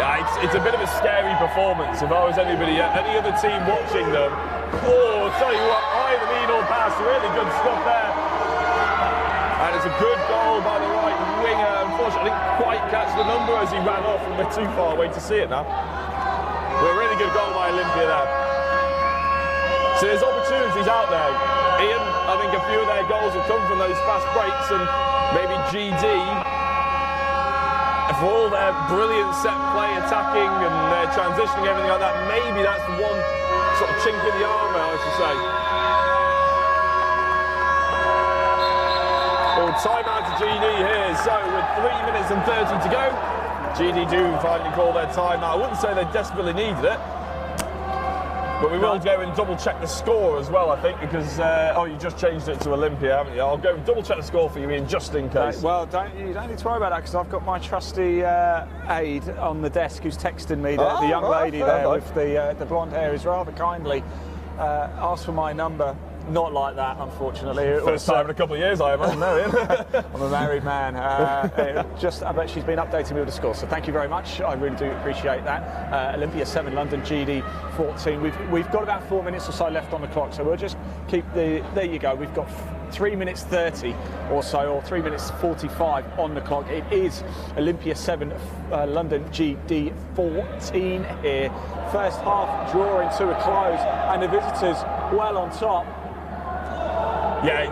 Yeah, it's a bit of a scary performance. If I was any other team watching them, oh, I'll tell you what, either lead or pass, really good stuff there. And it's a good goal by the right winger. Unfortunately, I didn't quite catch the number as he ran off, and we're too far away to see it now. But a really good goal by Olympia there. So there's opportunities out there. Ian, I think a few of their goals have come from those fast breaks, and maybe GD, for all their brilliant set play attacking and their transitioning, everything like that, maybe that's the one sort of chink in the armour, I should say. Well, timeout to GD here, so with 3 minutes and 30 to go, GD do finally call their timeout. I wouldn't say they desperately needed it, but we will go and double check the score as well, I think, because oh, you just changed it to Olympia, haven't you? I'll go and double check the score for you, Ian, just in case. Well, you don't need to worry about that, because I've got my trusty aide on the desk who's texting me, the young lady there with the blonde hair, is rather kindly asked for my number. Not like that, unfortunately. First time in a couple of years, I imagine. No, Ian. I'm a married man. I bet she's been updating me with the score, so thank you very much. I really do appreciate that. Olympia 7, London GD 14. We've got about 4 minutes or so left on the clock, so we'll just keep there you go. We've got 3 minutes 30 or so, or 3 minutes 45 on the clock. It is Olympia 7, London GD 14 here. First half drawing to a close, and the visitors well on top. Yeah,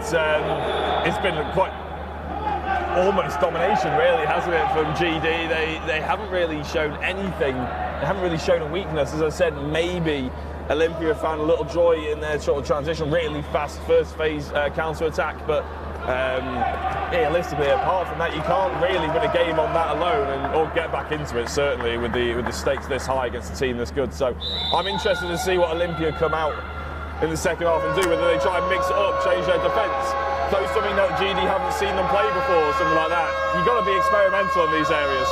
it's been quite almost domination, really, hasn't it, from GD? They haven't really shown anything. They haven't really shown a weakness. As I said, maybe Olympia found a little joy in their sort of transition, really fast first phase counter-attack, but realistically, apart from that, you can't really win a game on that alone, or get back into it, certainly, with the stakes this high against a team this good. So I'm interested to see what Olympia come out in the second half and do, whether they try and mix it up, change their defence, play something that GD haven't seen them play before, or something like that. You've got to be experimental in these areas.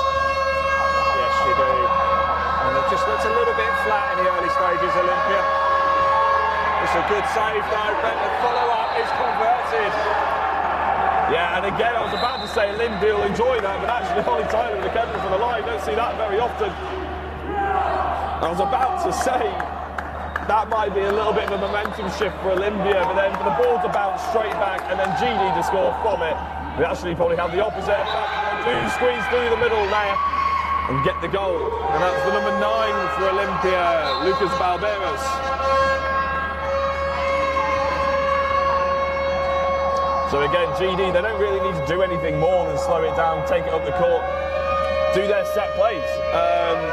Yes, you do. And it just looks a little bit flat in the early stages, Olympia. It's a good save though, but the follow-up is converted. Yeah, and again, I was about to say Olympia will enjoy that, but actually Ollie Tyler with the camera for the line, don't see that very often. I was about to say that might be a little bit of a momentum shift for Olympia, but then for the ball to bounce straight back and then GD to score from it, we actually probably have the opposite effect. They do squeeze through the middle there and get the goal. And that's the number 9 for Olympia, Lucas Balberas. So again, GD, they don't really need to do anything more than slow it down, take it up the court, do their set plays.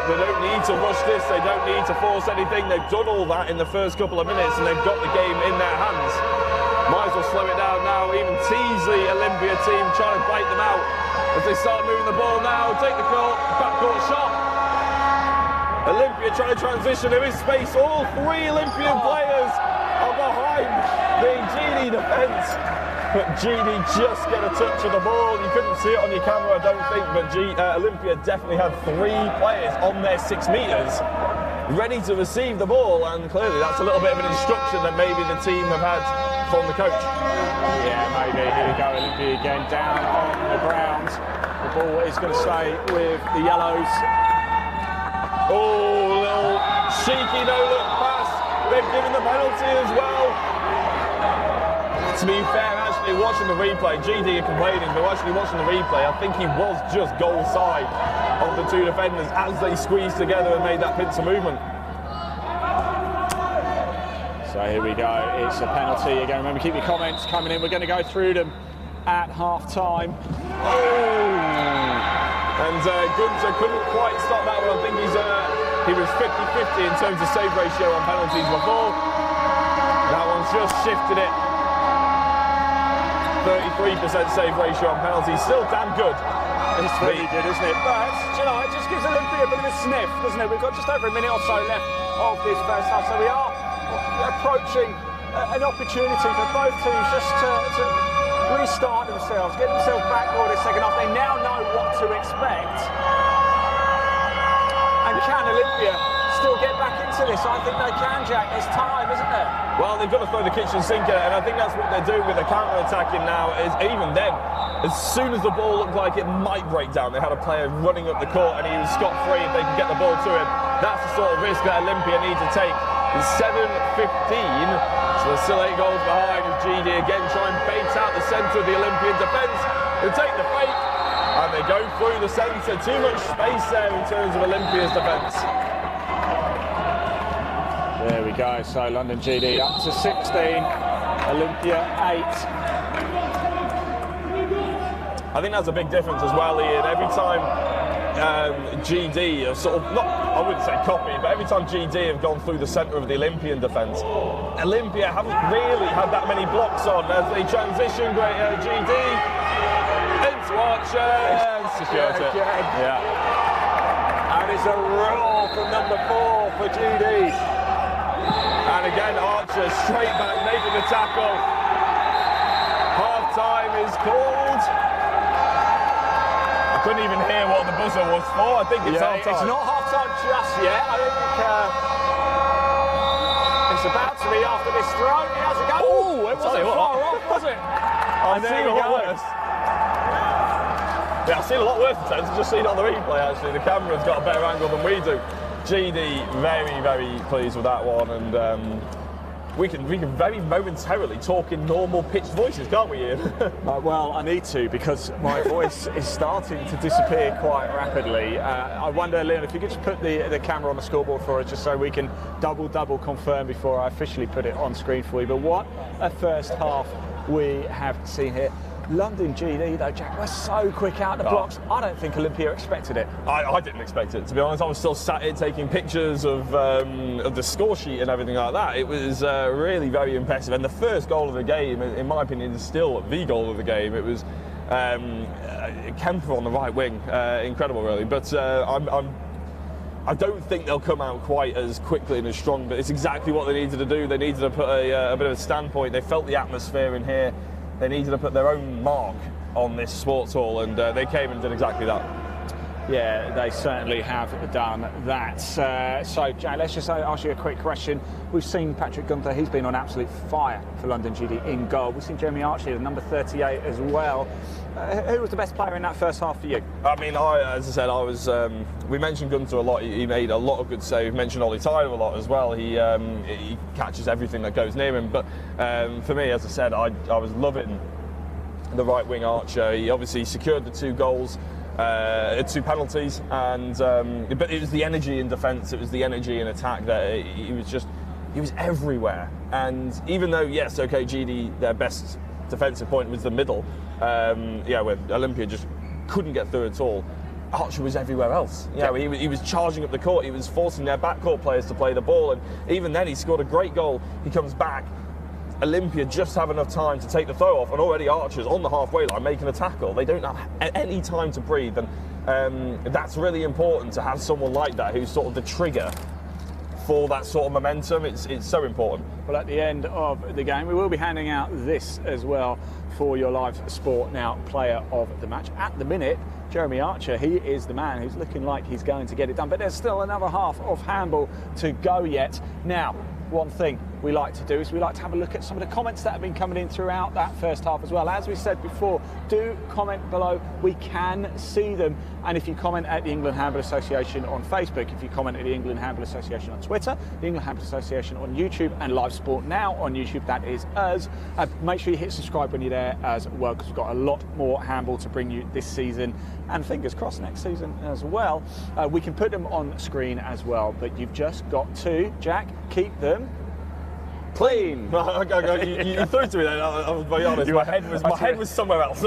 They don't need to rush this, they don't need to force anything. They've done all that in the first couple of minutes and they've got the game in their hands. Might as well slow it down now, even tease the Olympia team, trying to bait them out as they start moving the ball now. Take the court, backcourt shot. Olympia trying to transition, there is space. All 3 Olympian players are behind the GD defence. But GD just get a touch of the ball. You couldn't see it on your camera, I don't think, but Olympia definitely had 3 players on their 6 metres ready to receive the ball, and clearly that's a little bit of an instruction that maybe the team have had from the coach. Yeah, maybe. Here we go, Olympia again, down on the ground. The ball is going to stay with the Yellows. Oh, little cheeky no-look pass. They've given the penalty as well. To be fair, actually watching the replay, GD are complaining, but actually watching the replay, I think he was just goal side of the 2 defenders as they squeezed together and made that pincer movement. So here we go, it's a penalty. Again, remember, keep your comments coming in. We're going to go through them at half-time. Oh! And Gunter couldn't quite stop that one. I think he was 50-50 in terms of save ratio on penalties before. That one's just shifted it. 33% save ratio on penalties, still damn good. It's really good, isn't it? But, you know, it just gives Olympia a bit of a sniff, doesn't it? We've got just over a minute or so left of this first half, so we are approaching an opportunity for both teams just to restart themselves, get themselves back for this second half. They now know what to expect. And can Olympia still get back into this? I think they can, Jack. There's time, isn't there? Well, they've got to throw the kitchen sink at it, and I think that's what they're doing with the counter-attacking now, is even then, as soon as the ball looked like it might break down, they had a player running up the court and he was scot-free if they could get the ball to him. That's the sort of risk that Olympia need to take. It's 7-15, so they're still 8 goals behind. GD again try and bait out the centre of the Olympian defence. They take the fake, and they go through the centre. Too much space there in terms of Olympia's defence. There we go, so London GD up to 16, Olympia 8. I think that's a big difference as well, Ian. Every time GD are sort of, not, I wouldn't say copy, but every time GD have gone through the centre of the Olympian defence, Olympia haven't really had that many blocks on as they transition. Great GD into Archer. Yeah. And it's a roll from number 4 for GD. And again, Archer straight back, making the tackle. Half-time is called. I couldn't even hear what the buzzer was for. I think it's half-time. It's not half-time just yet. I think it's about to be after this throw. He has a go. Oh, it wasn't far off, was it? I've seen a lot worse. Yeah, I've seen a lot worse attempts. I've just seen it on the replay, actually. The camera's got a better angle than we do. GD very, very pleased with that one, and we can very momentarily talk in normal pitched voices, can't we, Ian? Well, I need to, because my voice is starting to disappear quite rapidly. I wonder, Leon, if you could just put the camera on the scoreboard for us, just so we can double confirm before I officially put it on screen for you. But what a first half we have seen here. London GD though, Jack, we're so quick out the blocks. I don't think Olympia expected it. I didn't expect it, to be honest. I was still sat here taking pictures of the score sheet and everything like that. It was really very impressive. And the first goal of the game, in my opinion, is still the goal of the game. It was Kemper on the right wing. Incredible, really. But I don't think they'll come out quite as quickly and as strong, but it's exactly what they needed to do. They needed to put a bit of a standpoint. They felt the atmosphere in here. They needed to put their own mark on this sports hall, and they came and did exactly that. Yeah, they certainly have done that. So, Jack, let's just ask you a quick question. We've seen Patrick Gunther, he's been on absolute fire for London GD in goal. We've seen Jeremy Archer, the number 38 as well. Who was the best player in that first half for you? I mean, as I said, I was. We mentioned Gunther a lot. He made a lot of good saves. We mentioned Ollie Tyler a lot as well. He catches everything that goes near him. But for me, as I said, I was loving the right wing Archer. He obviously secured the 2 goals. 2 penalties, and but it was the energy in defence, it was the energy in attack that he was everywhere. And even though, yes, okay, GD, their best defensive point was the middle, where Olympia just couldn't get through at all, Archer was everywhere else. He was charging up the court, he was forcing their backcourt players to play the ball, and even then he scored a great goal. He comes back, Olympia just have enough time to take the throw off, and already Archer's on the halfway line making a tackle. They don't have any time to breathe, and that's really important to have someone like that who's sort of the trigger for that sort of momentum. It's so important. Well, at the end of the game, we will be handing out this as well for your live sport now player of the match. At the minute, Jeremy Archer, he is the man who's looking like he's going to get it done, but there's still another half of handball to go yet. Now, one thing we like to do is we like to have a look at some of the comments that have been coming in throughout that first half as well. As we said before, do comment below. We can see them. And if you comment at the England Handball Association on Facebook, if you comment at the England Handball Association on Twitter, the England Handball Association on YouTube, and Live Sport Now on YouTube, that is us. Make sure you hit subscribe when you're there as well, because we've got a lot more handball to bring you this season, and fingers crossed next season as well. We can put them on screen as well, but you've just got to, Jack, keep them clean. You threw to me then. I was very honest. My head was somewhere else.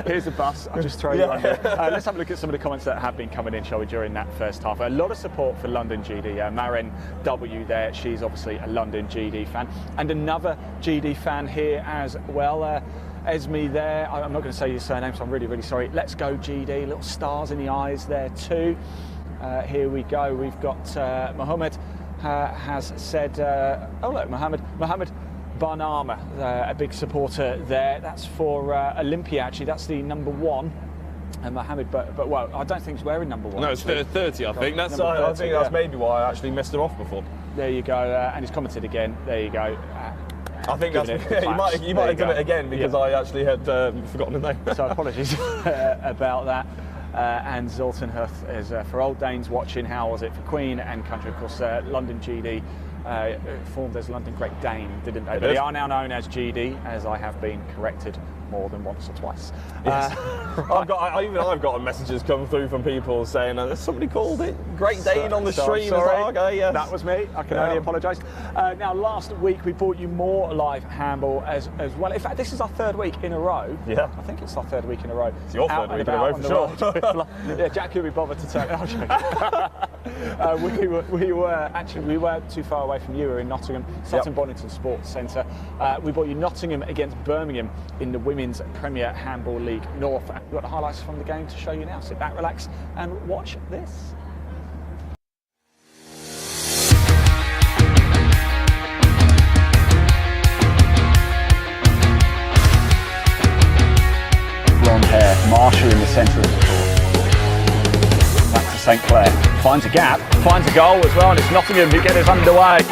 Here's the bus. I'll just throw you under. Let's have a look at some of the comments that have been coming in, shall we, during that first half. A lot of support for London GD. Maren W there. She's obviously a London GD fan, and another GD fan here as well. Esme there. I'm not going to say your surname, so I'm really, really sorry. Let's go GD. Little stars in the eyes there too. Here we go. We've got Mohammed. Has said, oh look, Mohammed Barnama, a big supporter there. That's for Olympia, actually. That's the number 1. And Mohammed, but well, I don't think he's wearing number 1. No, it's 30, I think. I think that's maybe why I actually missed him off before. There you go, and he's commented again. There you go. I think that's, you might have done it again because I actually had forgotten his name. So apologies about that. And Zoltan Huth is for old Danes watching. How was it for Queen and Country? Of course, London GD formed as London Great Dane, didn't they? But they are now known as GD, as I have been corrected more than once or twice. Yes. I've got messages come through from people saying there's somebody called it Great Dane on the stream. Sorry, okay, yes. That was me. I can only apologise. Now, last week we brought you more live handball as well. In fact, this is our 3rd week in a row. Yeah, I think it's our 3rd week in a row. It's your 3rd week in a row for sure. Yeah, Jack could be bothered to turn. We weren't too far away from you. We were in Nottingham, Sutton Bonington Sports Centre. We brought you Nottingham against Birmingham in the Women's Premier Handball League North. We've got the highlights from the game to show you now. Sit back, relax, and watch this. Blonde hair, Marshall in the centre of the court. Back to St Clair. Finds a gap, finds a goal as well, and it's Nottingham who get us underway.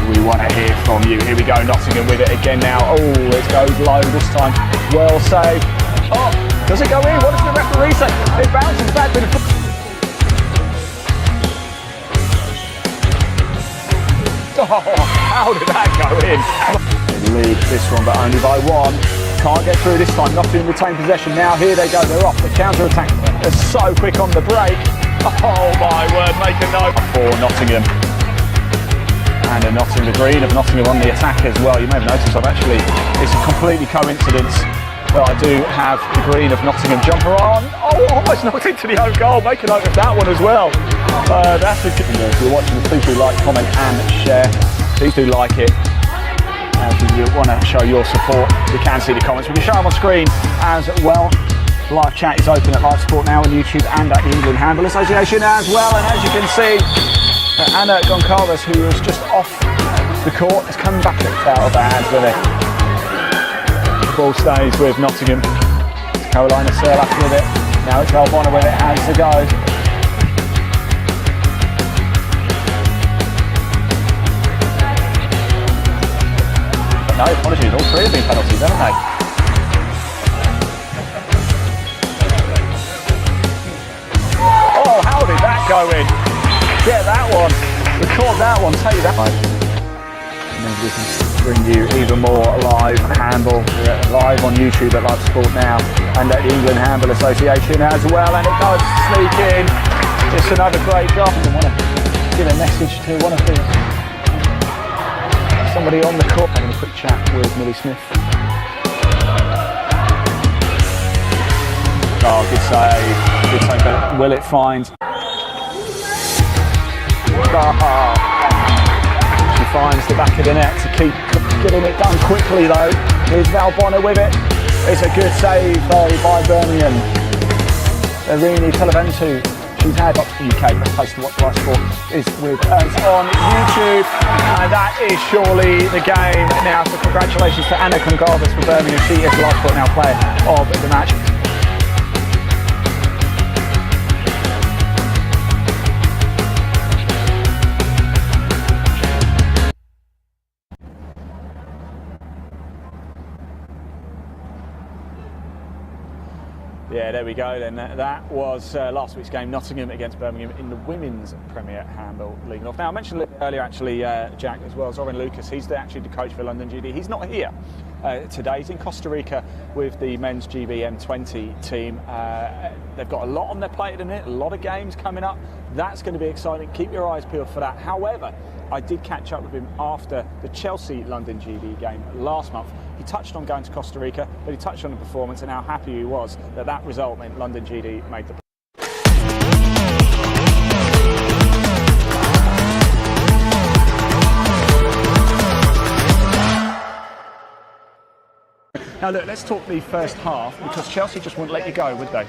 We want to hear from you. Here we go, Nottingham with it again now. Oh, it goes low this time. Well saved. Oh, does it go in? What does the referee say? It bounces back to the... Oh, how did that go in? They lead this one, but only by 1. Can't get through this time. Nottingham retain possession. Now here they go. They're off. The counter attack. They're so quick on the break. Oh my word, make a note. For Nottingham. And the green of Nottingham on the attack as well. You may have noticed it's a completely coincidence that I do have the green of Nottingham jumper on. Oh, almost knocked into the own goal. Make a note of that one as well. That's a good. If you're watching, please do like, comment and share. Please do like it. If you want to show your support, you can see the comments. We can show them on screen as well. Live chat is open at Live Sport now on YouTube and at the England Handball Association as well. And as you can see, Anna Goncalves, who was just off the court, has come back out of our hands with it. The ball stays with Nottingham. Carolina Serlach with it. Now it's Valbona with it as to go. No, apologies, all three have been penalties, haven't they? Oh, how did that go in? Get that one, record that one, take that one. And then we can bring you even more live handball, live on YouTube at Live Sport now and at the England Handball Association as well. And it does sneak in. It's another great goal. I want to give a message to one of somebody on the court. Having a quick chat with Millie Smith. Oh, good save. Good save, but will it find? Oh. She finds the back of the net to keep getting it done quickly though. Here's Valbona with it. It's a good save though by Birmingham. Irini Televentu. She's had UK, best place to watch Live Sport is with us on YouTube. And that is surely the game now. So congratulations to Anna Goncalves for Birmingham. She is the Live Sport now player of the match. Yeah, there we go then. That was last week's game, Nottingham against Birmingham in the Women's Premier Handball League North. Now, I mentioned a little earlier actually, Jack, as well, Zoran Lucas, he's actually the coach for London GD. He's not here today, he's in Costa Rica with the men's GB M20 team. They've got a lot on their plate at the minute, a lot of games coming up. That's going to be exciting, keep your eyes peeled for that. However, I did catch up with him after the Chelsea London GD game last month. He touched on going to Costa Rica, but he touched on the performance and how happy he was that that result meant London GD made the. Now look, let's talk the first half, because Chelsea just wouldn't let you go, would they?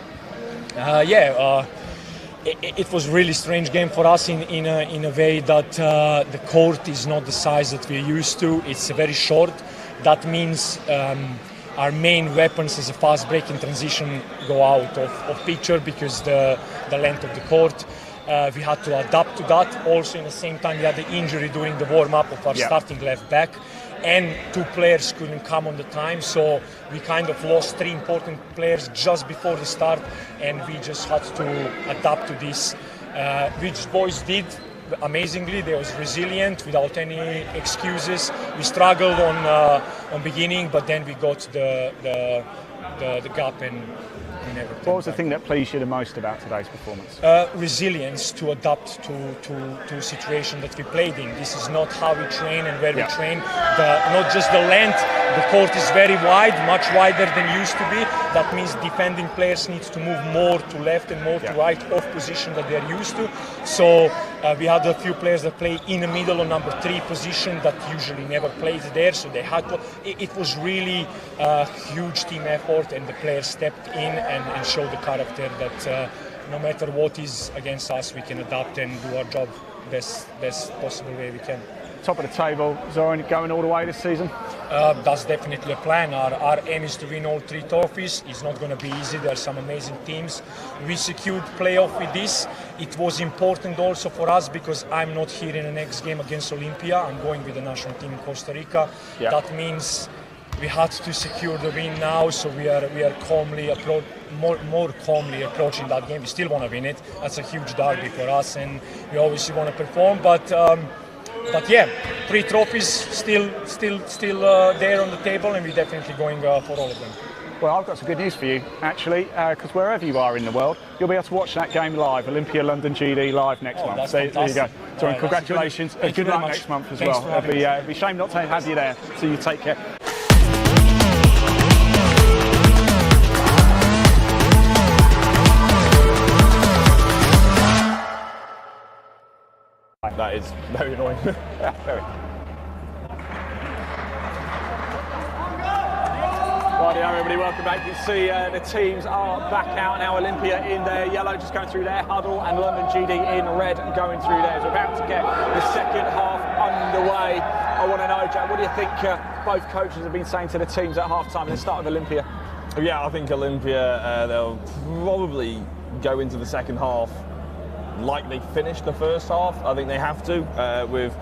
It was a really strange game for us in a way that the court is not the size that we're used to. It's very short. That means our main weapons as a fast break in transition go out of picture because the length of the court. We had to adapt to that. Also, in the same time, we had the injury during the warm-up of our starting left back, and two players couldn't come on the time, so we kind of lost three important players just before the start, and we just had to adapt to this, which boys did amazingly. They was resilient without any excuses. We struggled on beginning, but then we got the gap and we never. What was the thing that pleased you the most about today's performance? Resilience to adapt to a situation that we played in. This is not how we train and where we train. Not just the length. The court is very wide, much wider than used to be. That means defending players need to move more to left and more to right off position that they're used to. So we had a few players that play in the middle on number 3 position that usually never played there. So they had to. It was really a huge team effort, and the players stepped in and showed the character that no matter what is against us, we can adapt and do our job best possible way we can. Top of the table, Zoran, going all the way this season? That's definitely a plan. Our aim is to win all 3 trophies. It's not going to be easy. There are some amazing teams. We secured playoff with this. It was important also for us because I'm not here in the next game against Olympia. I'm going with the national team in Costa Rica. Yeah. That means we had to secure the win now, so we are calmly more calmly approaching that game. We still want to win it. That's a huge derby for us, and we obviously want to perform. But yeah, 3 trophies still there on the table, and we're definitely going for all of them. Well, I've got some good news for you, actually, because wherever you are in the world, you'll be able to watch that game live, Olympia London GD live next month. That's So there you go. fantastic. So Right, congratulations and good luck next month as well. It'd be a shame not to have you there. So you take care. That is very annoying. Yeah, very. Righty, everybody, welcome back. You can see the teams are back out now. Olympia in their yellow, just going through their huddle, and London GD in red, going through theirs. We're about to get the second half underway. I want to know, Jack, what do you think both coaches have been saying to the teams at half-time at the start of Olympia? Yeah, I think Olympia, they'll probably go into the second half like they finished the first half. I think they have to, with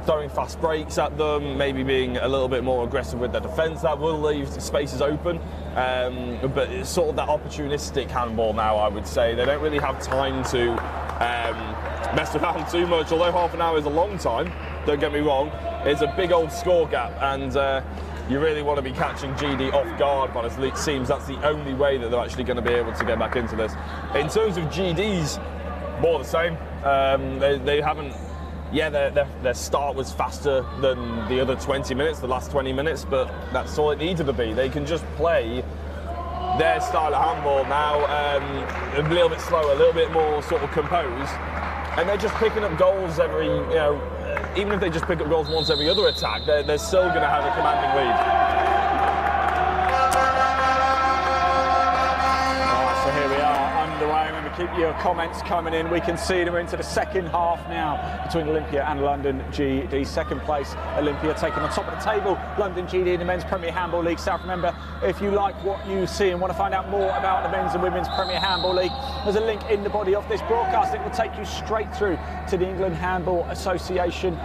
throwing fast breaks at them, maybe being a little bit more aggressive with their defence. That will leave spaces open, but it's sort of that opportunistic handball now, I would say. They don't really have time to mess around too much, although half an hour is a long time, don't get me wrong. It's a big old score gap, and you really want to be catching GD off guard, but it seems that's the only way that they're actually going to be able to get back into this. In terms of GD's, more the same. They haven't. Yeah, their start was faster than the other 20 minutes, the last 20 minutes, but that's all it needed to be. They can just play their style of handball now, a little bit slower, a little bit more sort of composed, and they're just picking up goals every, even if they just pick up goals once every other attack, they're still going to have a commanding lead. So here we are underway. Remember, keep your comments coming in. We can see them into the second half now between Olympia and London GD. Second place, Olympia taking on top of the table, London GD in the Men's Premier Handball League South. Remember, if you like what you see and want to find out more about the Men's and Women's Premier Handball League, there's a link in the body of this broadcast. It will take you straight through to the England Handball Association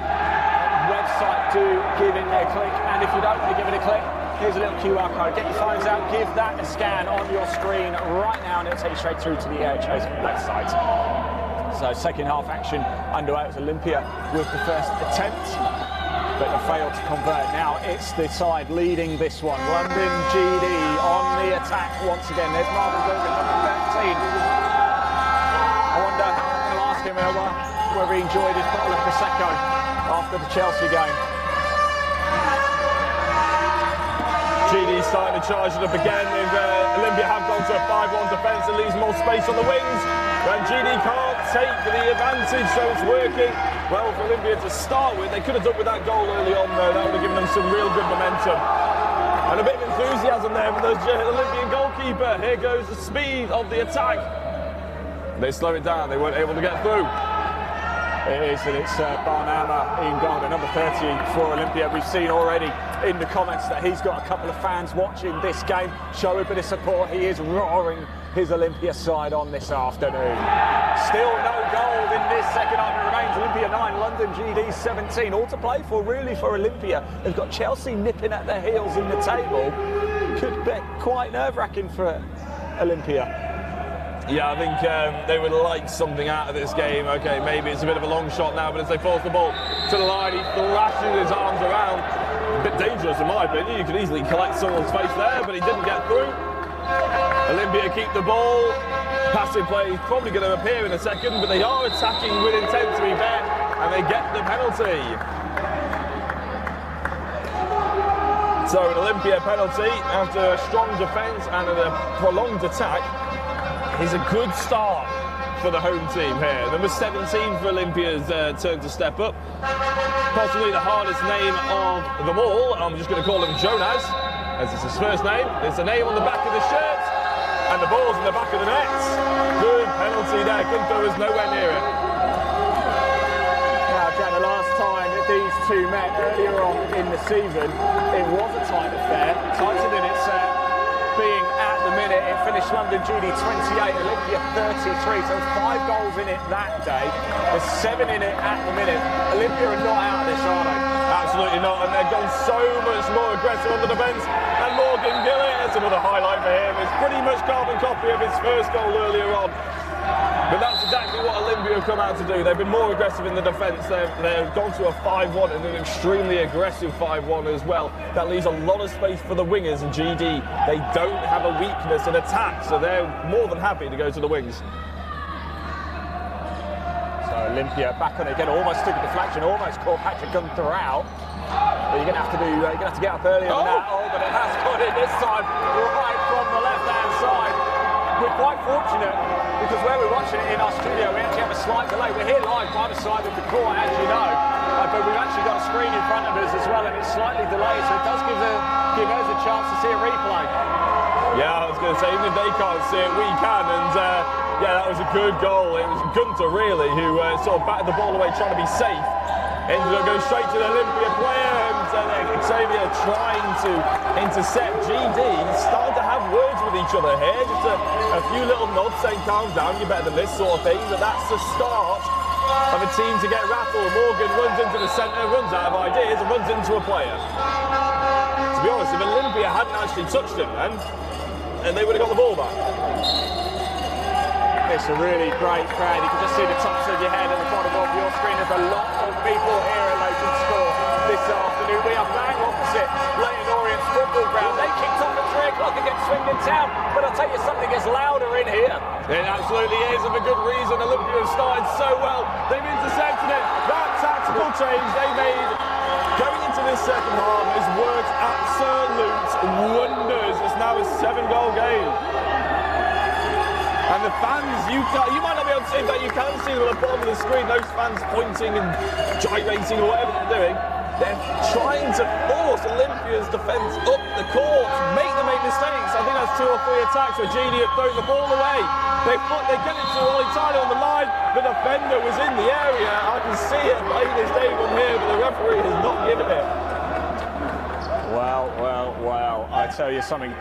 website. Do give it a click, and if you don't want to give it a click, here's a little QR code. Get your phones out, give that a scan on your screen right now, and it'll take you straight through to the AHA's website. So second half action underway. It was Olympia with the first attempt, but they failed to convert. Now it's the side leading this one. London GD on the attack once again. There's Marvin Gogan, number 13. I wonder, I'll ask him whether he enjoyed his bottle of Prosecco after the Chelsea game. GD starting to charge it up again. Olympia have gone to a 5-1 defence and leaves more space on the wings. And GD can't take the advantage, so it's working well for Olympia to start with. They could have done with that goal early on, though. That would have given them some real good momentum. And a bit of enthusiasm there from the Olympian goalkeeper. Here goes the speed of the attack. They slow it down. They weren't able to get through. It is, and it's Barnama in goal, number 30 for Olympia. We've seen already in the comments that he's got a couple of fans watching this game. Show a bit of support. He is roaring his Olympia side on this afternoon. Still no goal in this second half. It remains Olympia 9, London GD 17. All to play for, really, for Olympia. They've got Chelsea nipping at their heels in the table. Could be quite nerve-wracking for Olympia. Yeah, I think they would like something out of this game. Okay, maybe it's a bit of a long shot now, but as they force the ball to the line, he thrashes his arms around. A bit dangerous, in my opinion. You could easily collect someone's face there, but he didn't get through. Olympia keep the ball. Passing play is probably going to appear in a second, but they are attacking with intent, to be fair, and they get the penalty. So an Olympia penalty after a strong defence and a prolonged attack is a good start for the home team here. Number 17 for Olympia's turn to step up. Possibly the hardest name of them all. I'm just going to call him Jonas, as it's his first name. It's a name on the back of the shirt, and the ball's in the back of the net. Good penalty there. Gunther was nowhere near it. Now, Jack, the last time that these two met earlier on in the season, it was a tight affair. Tighter than it's being at the minute. It finished London GD 28, Olympia 33, so 5 goals in it that day. There's 7 in it at the minute. Olympia are not out of this, are they? Absolutely not, and they've gone so much more aggressive on the defence. And Morgan Gillett, that's another highlight for him, is pretty much carbon copy of his first goal earlier on. But that's exactly what Olympia have come out to do. They've been more aggressive in the defence. They've gone to a 5-1 and an extremely aggressive 5-1 as well. That leaves a lot of space for the wingers, and GD, they don't have a weakness in attack, so they're more than happy to go to the wings. So Olympia back on it again, almost took a deflection, almost caught Patrick Gunther out. But you're going to have to get up earlier than that. Oh, but it has got it this time, right from the left-hand side. We're quite fortunate because where we're watching it in our studio, we actually have a slight delay. We're here live by the side of the court, as you know, but we've actually got a screen in front of us as well, and it's slightly delayed, so it does give us a chance to see a replay. Yeah, I was going to say, even if they can't see it, we can, and yeah, that was a good goal. It was Gunther, really, who sort of batted the ball away trying to be safe. Ended up going straight to the Olympia player, and Xavier trying to intercept GD. Starting to have words with each other here, just a few little nods saying calm down, you're better than this sort of thing, but that's the start of a team to get rattled. Morgan runs into the centre, runs out of ideas and runs into a player. To be honest, if Olympia hadn't actually touched him then, and they would have got the ball back. It's a really great crowd. You can just see the tops of your head at the bottom of your screen. There's a lot of people here at Leighton Score this afternoon. We are bang opposite Leighton Orient's football ground. They kicked off at 3 o'clock against Swindon Town, but I'll tell you something, it's louder in here. It absolutely is, and for good reason. Olympia have started so well. They've intercepted it. That tactical change they made going into this second half has worked absolute wonders. It's now a 7-goal game. And the fans, you might not be able to see, but you can see them at the bottom of the screen, those fans pointing and gyrating or whatever they're doing. They're trying to force Olympia's defence up the court, make them make mistakes. I think that's 2 or 3 attacks where GD have thrown the ball away. They get it to Ollie Tyler on the line. The defender was in the area. I can see it plain as day from here, but the referee has not given it. Wow. I tell you something.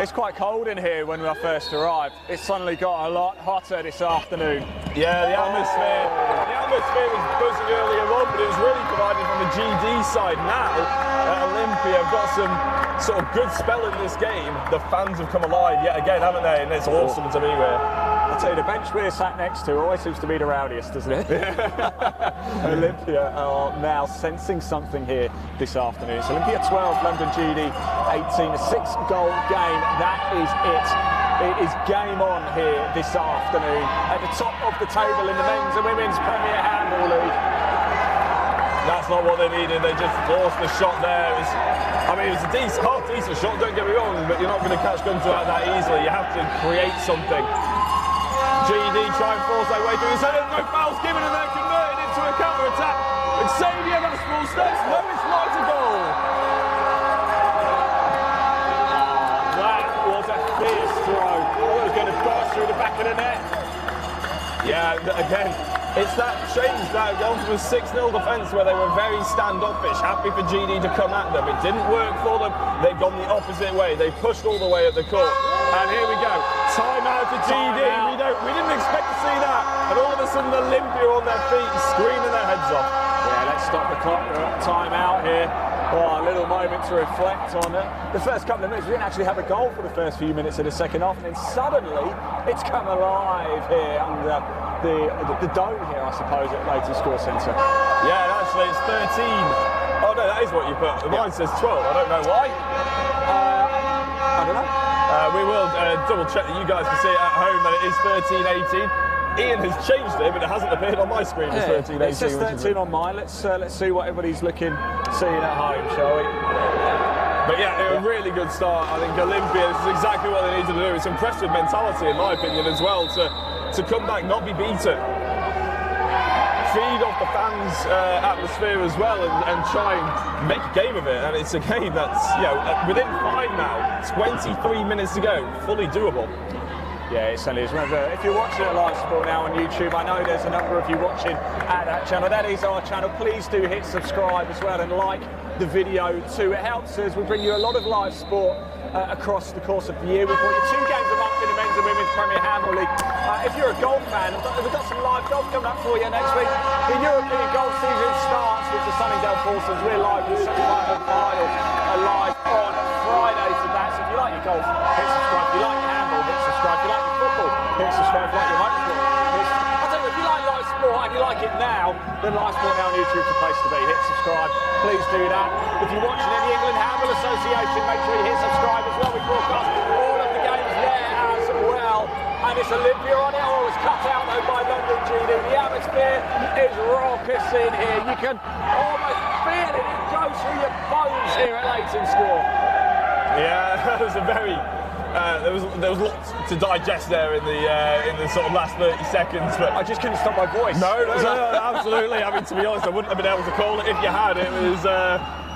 It's quite cold in here when I first arrived. It's suddenly got a lot hotter this afternoon. Yeah, the atmosphere was buzzing earlier on, but it was really provided from the GD side. Now, Olympia have got some sort of good spell in this game. The fans have come alive yet again, haven't they? And it's awesome to be with. I'll tell you, the bench we're sat next to always seems to be the rowdiest, doesn't it? Olympia are now sensing something here this afternoon. It's Olympia 12, London GD 18, a 6-goal game. That is it. It is game on here this afternoon at the top of the table in the men's and women's Premier Handball League. That's not what they needed. They just forced the shot there. I mean, it was a half-decent shot, don't get me wrong, but you're not going to catch Gunther out that easily. You have to create something. GD try and force their way through. So there's no fouls given and they're converted into a counter-attack. Xavier has full steps. No, it's not a goal. Fierce throw. Oh, it's going to burst through the back of the net. Yeah, again, it's that change that gone to a 6-0 defence where they were very standoffish, happy for GD to come at them. It didn't work for them. They've gone the opposite way. They pushed all the way at the court. And here we go. Time out to GD. We didn't expect to see that. And all of a sudden, Olympia on their feet, screaming their heads off. Yeah, let's stop the clock. Time out here. Oh, a little moment to reflect on it. The first couple of minutes, we didn't actually have a goal for the first few minutes of the second half, and then suddenly it's come alive here under the dome here, I suppose, at Leighton Score Centre. Yeah, actually it's 13. Oh no, that is what you put. Mine says 12. I don't know why. I don't know. We will double check that you guys can see it at home that it is 13-18. Ian has changed it, but it hasn't appeared on my screen as 13-18. It's just 13 on mine. Let's see what everybody's seeing at home, shall we? But yeah, a really good start. I think Olympia, this is exactly what they need to do. It's impressive mentality, in my opinion, as well, to come back, not be beaten. Feed off the fans' atmosphere as well and try and make a game of it. And it's a game that's, within 5 now, 23 minutes to go, fully doable. Yeah, it certainly is. Remember, if you're watching it live sport now on YouTube, I know there's a number of you watching at that channel. That is our channel. Please do hit subscribe as well and like the video too. It helps us. We bring you a lot of live sport across the course of the year. We've got you 2 games a month in the men's and women's Premier Handball League. If you're a golf fan, we've got some live golf coming up for you next week. The European golf season starts with the Sunningdale Foursons. We're live with the semi-final live on Friday for that. So if you like your golf, hit subscribe. If you like your handball, subscribe. If you like your football, hit subscribe. If you like your motorsport, I'll tell you, if you like live sport and you like it now, then Live Sport Now on YouTube is the place to be. Hit subscribe, please do that. If you're watching any England Handball Association, make sure you hit subscribe as well. We broadcast all of the games there as well. And it's Olympia on it, or it was cut out though by London GD. The atmosphere is raucous in here. You can almost feel it. It goes through your bones here at Leighton Square. Yeah, that was a very. There was lots to digest there in the sort of last 30 seconds, but I just couldn't stop my voice. No, absolutely. I mean, to be honest, I wouldn't have been able to call it if you had. It was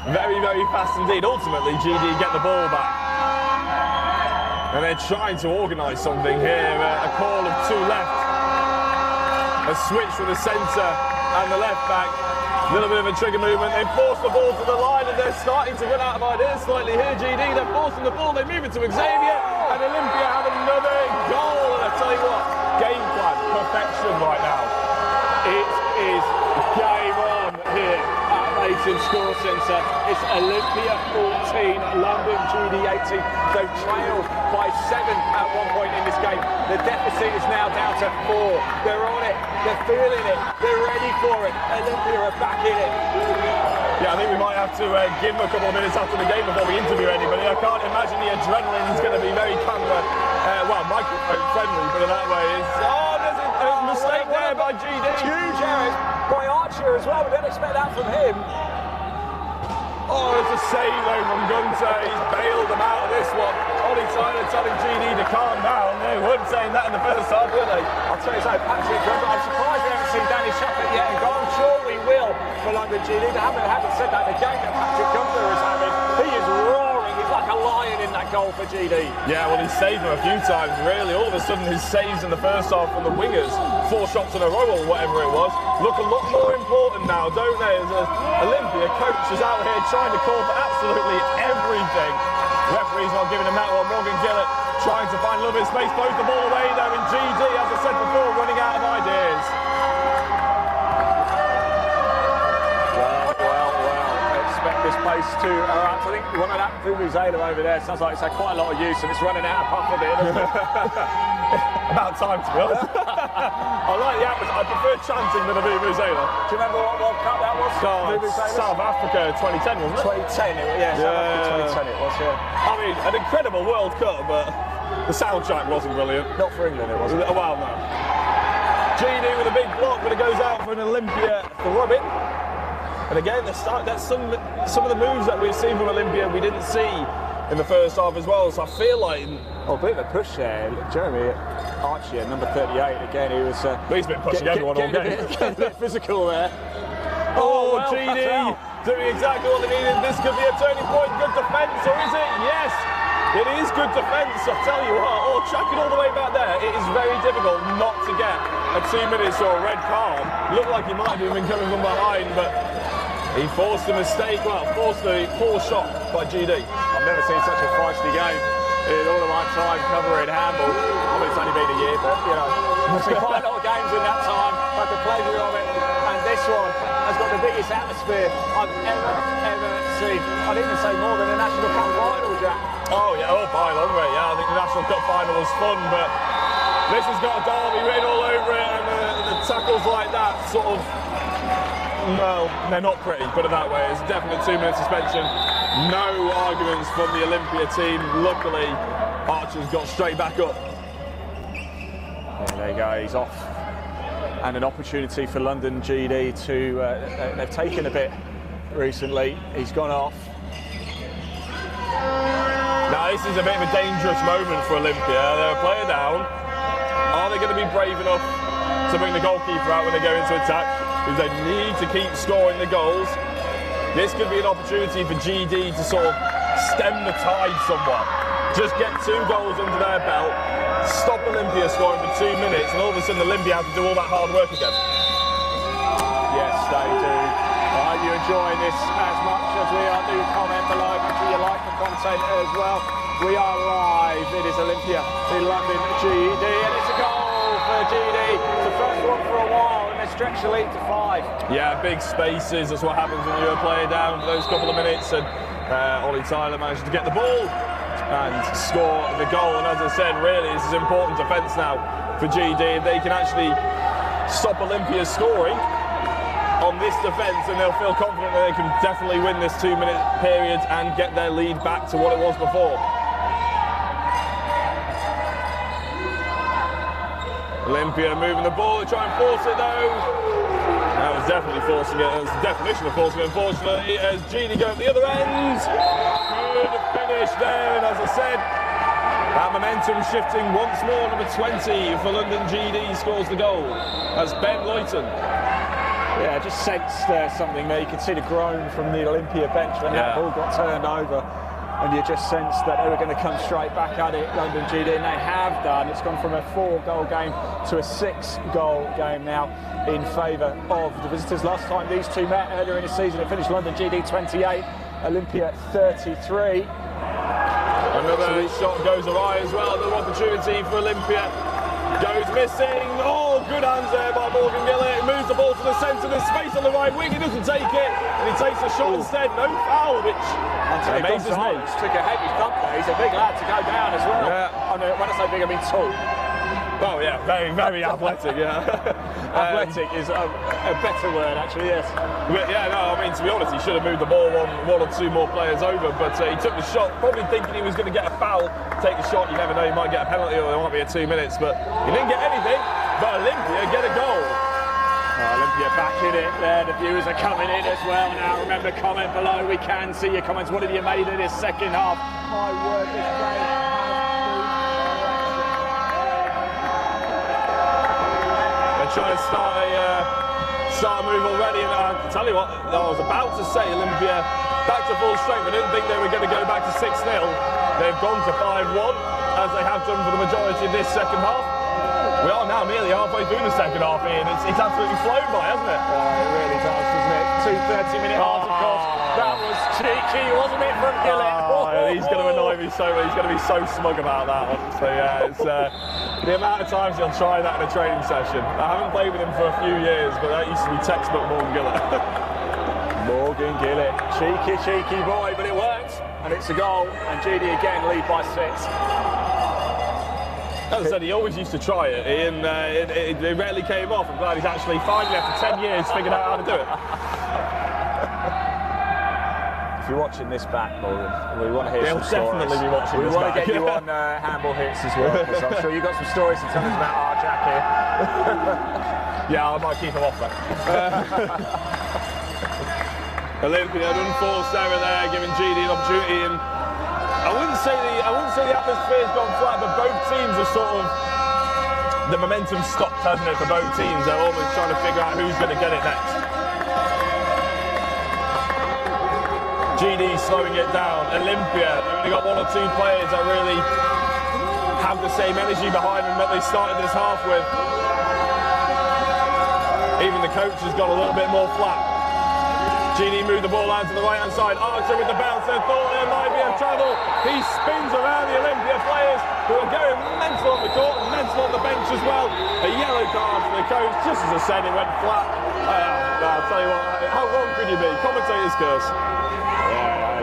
very, very fast indeed. Ultimately, GD get the ball back, and they're trying to organise something here. A call of two left, a switch from the centre and the left back. A little bit of a trigger movement. They force the ball to the line, and they're starting to run out of ideas slightly here. GD, they're forcing the ball. They move it to Xavier, and Olympia have another goal. And I tell you what, game plan perfection right now. It is game on here at Leighton Score Centre. It's Olympia 14, London GD 18. They've trailed by 7 at one point in this game. The deficit is now down to 4. They're on it. They're feeling it. They're ready for it. Olympia are back in it. Yeah, I think we might have to give them a couple of minutes after the game before we interview anybody. I can't imagine the adrenaline is going to be very microphone friendly, put it that way. There's a mistake there by GD. Huge errors by Archer as well. We don't expect that from him. Oh, it's a save though from Gunter. He's bailed them out of this one. Ollie Tyler telling GD to calm down. They weren't saying that in the first half, were they? I'll tell you so, Patrick Gunter, I'm surprised we haven't seen Danny Shepherd yet in goal. I'm sure we will for London GD. They haven't said that. The game that Patrick Gunter is having, he is roaring. He's like a lion in that goal for GD. Yeah, well, he's saved them a few times, really. All of a sudden, his saves in the first half from the wingers, 4 shots in a row or whatever it was, look a lot more important now, don't they? As Olympia coach is out here trying to call for absolutely everything. Referee's not giving him that one. Morgan Gillett trying to find a little bit of space, throws the ball away though, and GD, as I said before, running out of ideas. Expect this place to erupt. I think one of that Vuvuzela over there sounds like it's had quite a lot of use and it's running out of puff a bit, doesn't it? About time, to be honest. I like the atmosphere. I prefer chanting than a Vuvuzela. Do you remember what World Cup that was? South Africa 2010, wasn't it? 2010, South Africa 2010 it was, yeah. I mean, an incredible World Cup, but the soundtrack wasn't brilliant. Not for England, it wasn't. Well, no. GD with a big block, but it goes out for an Olympia throw-in. And again, that's some of the moves that we've seen from Olympia we didn't see in the first half as well. So I feel like... Oh, a bit of a push there. Jeremy Archie, number 38, again, he was... he's been pushing everyone all game. Getting a bit physical there. Oh, well, GD doing exactly what they needed. This could be a turning point. Good defence, or is it? Yes, it is good defence. I tell you what, tracking all the way back there, it is very difficult not to get a 2 minutes or a red card. Looked like he might have been coming from behind, but... he forced a mistake, forced the poor shot by GD. I've never seen such a feisty game in all of my time covering handball. I mean, it's only been a year, but, you know, I've seen quite a lot of games in that time. I've had the pleasure of it. And this one has got the biggest atmosphere I've ever seen. I'd even say more than the National Cup final, Jack. Oh, yeah, by a long way, yeah. I think the National Cup final was fun, but this has got a derby written all over it, and the tackles like that sort of... well, they're not pretty, put it that way. It's a definite 2-minute suspension. No arguments from the Olympia team. Luckily, Archer's got straight back up. There you go, he's off. And an opportunity for London GD to... they've taken a bit recently. He's gone off. Now, this is a bit of a dangerous moment for Olympia. They're a player down. Are they going to be brave enough to bring the goalkeeper out when they go into attack? Because they need to keep scoring the goals. This could be an opportunity for GD to sort of stem the tide somewhat. Just get 2 goals under their belt, stop Olympia scoring for 2 minutes, and all of a sudden Olympia have to do all that hard work again. Yes, they do. I hope you're enjoying this as much as we are. Do comment below. Make sure you like the content as well. We are live. It is Olympia in London GD, and it's a goal for GD. It's the first one for a while, and they stretch the lead to 5. Yeah, big spaces. That's what happens when you're a player down for those couple of minutes. And Ollie Tyler managed to get the ball. and score the goal. And as I said, really, this is important defence now for GD. If they can actually stop Olympia scoring on this defence, and they'll feel confident that they can definitely win this 2-minute period and get their lead back to what it was before. Olympia moving the ball, they try and force it though. That was definitely forcing it. That's the definition of forcing it, unfortunately, as GD go at the other end. Good finish there, and as I said, that momentum shifting once more. Number 20 for London GD scores the goal. That's Ben Luyton. Yeah, just sensed something there. You could see the groan from the Olympia bench when that ball got turned over. And you just sensed that they were going to come straight back at it, London GD, and they have done. It's gone from a 4-goal game to a 6-goal game now in favour of the visitors. Last time these two met earlier in the season, it finished London GD 28, Olympia 33. Another shot goes awry as well. Another opportunity for Olympia. Goes missing. Oh, good hands there by Morgan Gillett. Moves the ball to the centre. There's space on the right wing. He doesn't take it, and he takes the shot instead. No foul, which amazes me. Took a heavy thump there. He's a big lad to go down as well. Yeah. When I say big, I mean tall. Oh yeah, very, very athletic. Yeah. Athletic is a better word, actually. Yes. But yeah, no, I mean, to be honest, he should have moved the ball one or two more players over, but he took the shot, probably thinking he was going to get a foul. Take the shot, you never know, you might get a penalty or there might be a 2 minutes, but he didn't get anything. But Olympia get a goal. Olympia back in it there. The viewers are coming in as well now. Remember, comment below. We can see your comments. What have you made of this second half? My word, this game. Trying to start a move already, and I tell you what, I was about to say Olympia back to full strength. I didn't think they were going to go back to 6-0. They've gone to 5-1, as they have done for the majority of this second half. We are now nearly halfway through the second half, Ian. It's absolutely flown by, hasn't it? It really does, doesn't it? 2 30-minute halves, of course. That was cheeky, wasn't it, from Gillett? He's going to annoy me so much. He's going to be so smug about that one. So yeah, it's the amount of times he'll try that in a training session. I haven't played with him for a few years, but that used to be textbook Morgan Gillett. Morgan Gillett, cheeky boy, but it worked, and it's a goal, and GD again lead by 6. As I said, he always used to try it, and it rarely came off. I'm glad he's actually finally, after 10 years, figured out how to do it. If you're watching this back, Morgan, we want to hear some stories. He'll definitely be watching this back. We want to get you on Handball Hits as well, because I'm sure you've got some stories to tell us about our Jack here. Yeah, I might keep him off that. Olympia, an unforced error there, giving GD an opportunity, and I wouldn't say the atmosphere's gone flat, but both teams are sort of, the momentum stopped, hasn't it, for both teams? They're almost trying to figure out who's going to get it next. GD slowing it down. Olympia, they've only got 1 or 2 players that really have the same energy behind them that they started this half with. Even the coach has got a little bit more flat. GD moved the ball out to the right-hand side. Archer with the bounce, and thought there might be a trouble. He spins around the Olympia players who are going mental on the court and mental on the bench as well. A yellow card for the coach. Just as I said, it went flat. I'll tell you what, how wrong could you be? Commentator's curse.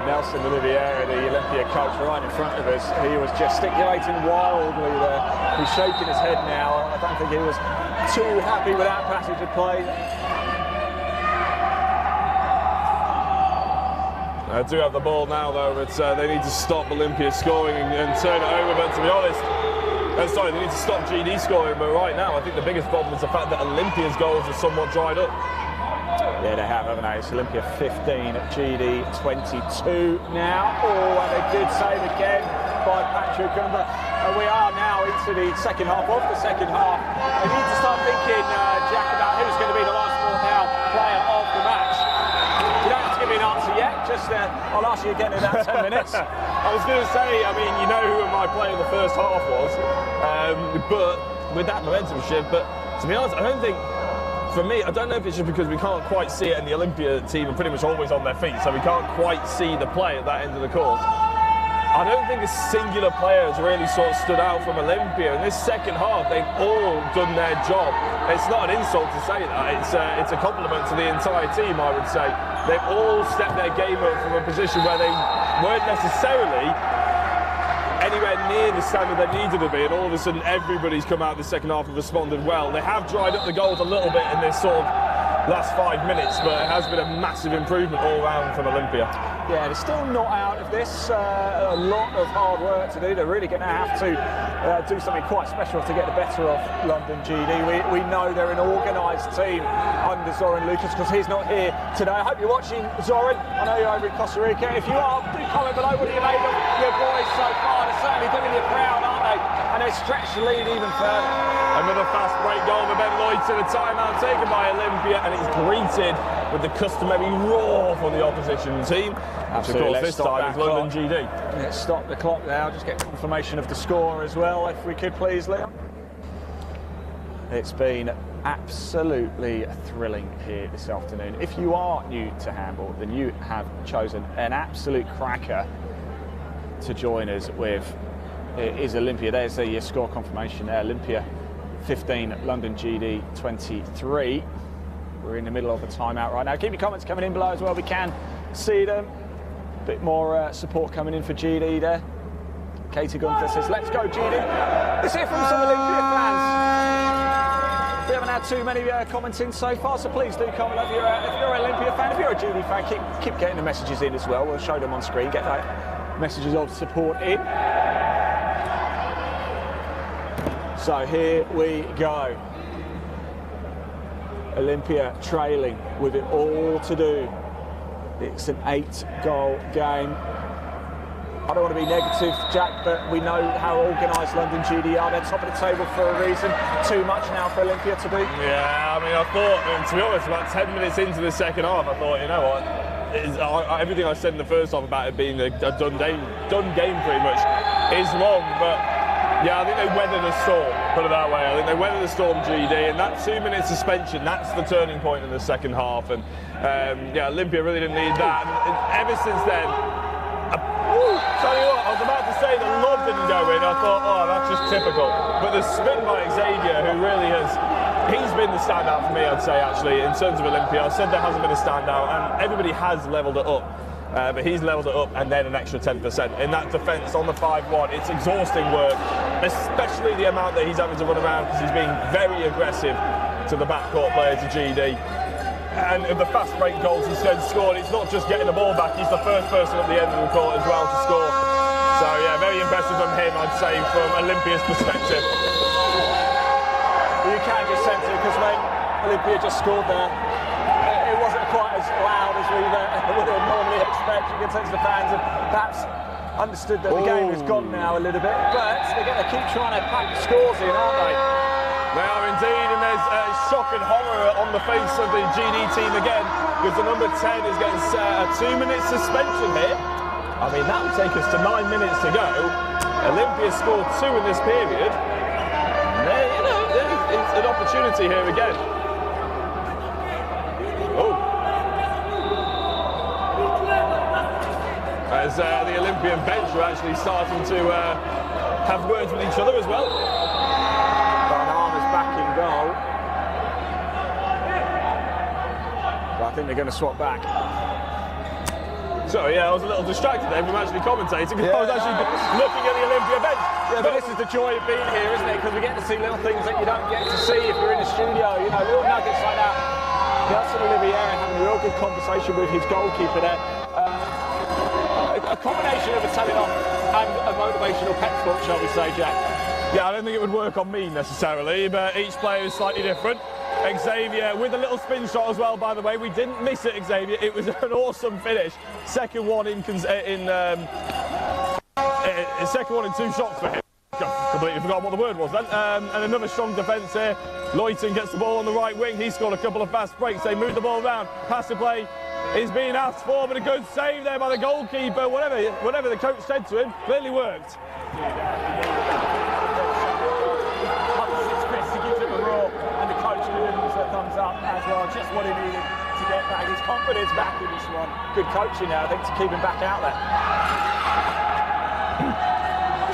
Nelson Oliviera, the Olympia coach, right in front of us. He was gesticulating wildly there. He's shaking his head now. I don't think he was too happy with that passage of play. I do have the ball now, though, but they need to stop Olympia scoring and turn it over. But to be honest, sorry, they need to stop GD scoring. But right now, I think the biggest problem is the fact that Olympia's goals are somewhat dried up. Yeah, they have, haven't they? It's Olympia 15, GD 22 now. Oh, and a good save again by Patrick Gumber. And we are now into the second half of the second half. We need to start thinking, Jack, about who's going to be the last ball now player of the match. You don't have to give me an answer yet, just I'll ask you again in about 10 minutes. I was going to say, I mean, you know who my player in the first half was, but with that momentum shift, but to be honest, I don't think, for me, I don't know if it's just because we can't quite see it, and the Olympia team are pretty much always on their feet, so we can't quite see the play at that end of the court. I don't think a singular player has really sort of stood out from Olympia. In this second half, they've all done their job. It's not an insult to say that. It's a compliment to the entire team, I would say. They've all stepped their game up from a position where they weren't necessarily anywhere near the standard they needed to be, and all of a sudden everybody's come out the second half and responded well. They have dried up the goals a little bit in this sort of last 5 minutes, but it has been a massive improvement all round from Olympia. Yeah, they're still not out of this. A lot of hard work to do. They're really going to have to do something quite special to get the better of London GD. We know they're an organised team under Zoran Lucas, because he's not here today. I hope you're watching, Zoran. I know you're over in Costa Rica. If you are, do comment below what you made of your boys so far. They're certainly doing you proud, aren't they? And they stretch the lead even further. Another fast break goal for Ben Lloyd, a timeout taken by Olympia, and it's greeted with the customary roar from the opposition team. Absolutely. Of course, this time it's London GD. Let's stop the clock now, just get confirmation of the score as well, if we could please, Leon. It's been absolutely thrilling here this afternoon. If you are new to handball, then you have chosen an absolute cracker to join us with. It is Olympia. There's the score confirmation there. Olympia 15, London GD 23. We're in the middle of a timeout right now. Keep your comments coming in below as well. We can see them. A bit more support coming in for GD there. Katie Gunther says, let's go GD. Let's hear from some Olympia fans. We haven't had too many commenting so far, so please do comment if you're an Olympia fan. If you're a GD fan, keep getting the messages in as well. We'll show them on screen. Get that messages of support in. So here we go. Olympia trailing with it all to do. It's an 8-goal game. I don't want to be negative, Jack, but we know how organised London GD are. They're top of the table for a reason. Too much now for Olympia to do. Yeah, I mean, I thought, and to be honest, about 10 minutes into the second half, I thought, you know what, everything I said in the first half about it being a done game pretty much is wrong, but yeah, I think they weathered the storm, put it that way. I think they weathered the storm, GD, and that 2-minute suspension, that's the turning point in the second half. And yeah, Olympia really didn't need that. And ever since then, tell you what, I was about to say the love didn't go in. I thought, oh, that's just typical. But the spin by Xavier, who really he's been the standout for me, I'd say, actually, in terms of Olympia. I said there hasn't been a standout, and everybody has levelled it up. But he's levelled it up and then an extra 10%. In that defence on the 5-1, it's exhausting work, especially the amount that he's having to run around because he's being very aggressive to the backcourt players of GD. And the fast break goals he's scored, it's not just getting the ball back, he's the first person at the end of the court as well to score. So yeah, very impressive from him, I'd say, from Olympia's perspective. You can just sense it, because when Olympia just scored there, it wasn't quite as loud as we would normally expect. You can sense the fans have perhaps understood that the game is gone now a little bit, but they're going to keep trying to pack the scores in, aren't they? They are indeed, and there's shock and horror on the face of the GD team again, because the number 10 is getting a 2-minute suspension here. I mean, that will take us to 9 minutes to go. Olympia scored 2 in this period. There, you know, there's an opportunity here again. As the Olympian bench are actually starting to have words with each other as well. Barnama's back in goal. But I think they're going to swap back. Sorry, yeah, I was a little distracted there from actually commentating because I was actually looking at the Olympia bench. Yeah, but this is the joy of being here, isn't it? Because we get to see little things that you don't get to see if you're in the studio. You know, little nuggets like that. Nelson Olivier having a real good conversation with his goalkeeper there. A combination of a telling off and a motivational pep talk, shall we say, Jack? Yeah, I don't think it would work on me necessarily, but each player is slightly different. Xavier with a little spin shot as well, by the way. We didn't miss it, Xavier. It was an awesome finish. Second one in 2 shots for him. Completely forgot what the word was then. And another strong defence here. Luyten gets the ball on the right wing. He scored a couple of fast breaks. They moved the ball around. Pass to play is being asked for, but a good save there by the goalkeeper. Whatever the coach said to him, clearly worked. And the coach gives him a thumbs up as well. Just what he needed to get back his confidence back in this one. Good coaching there, I think, to keep him back out there.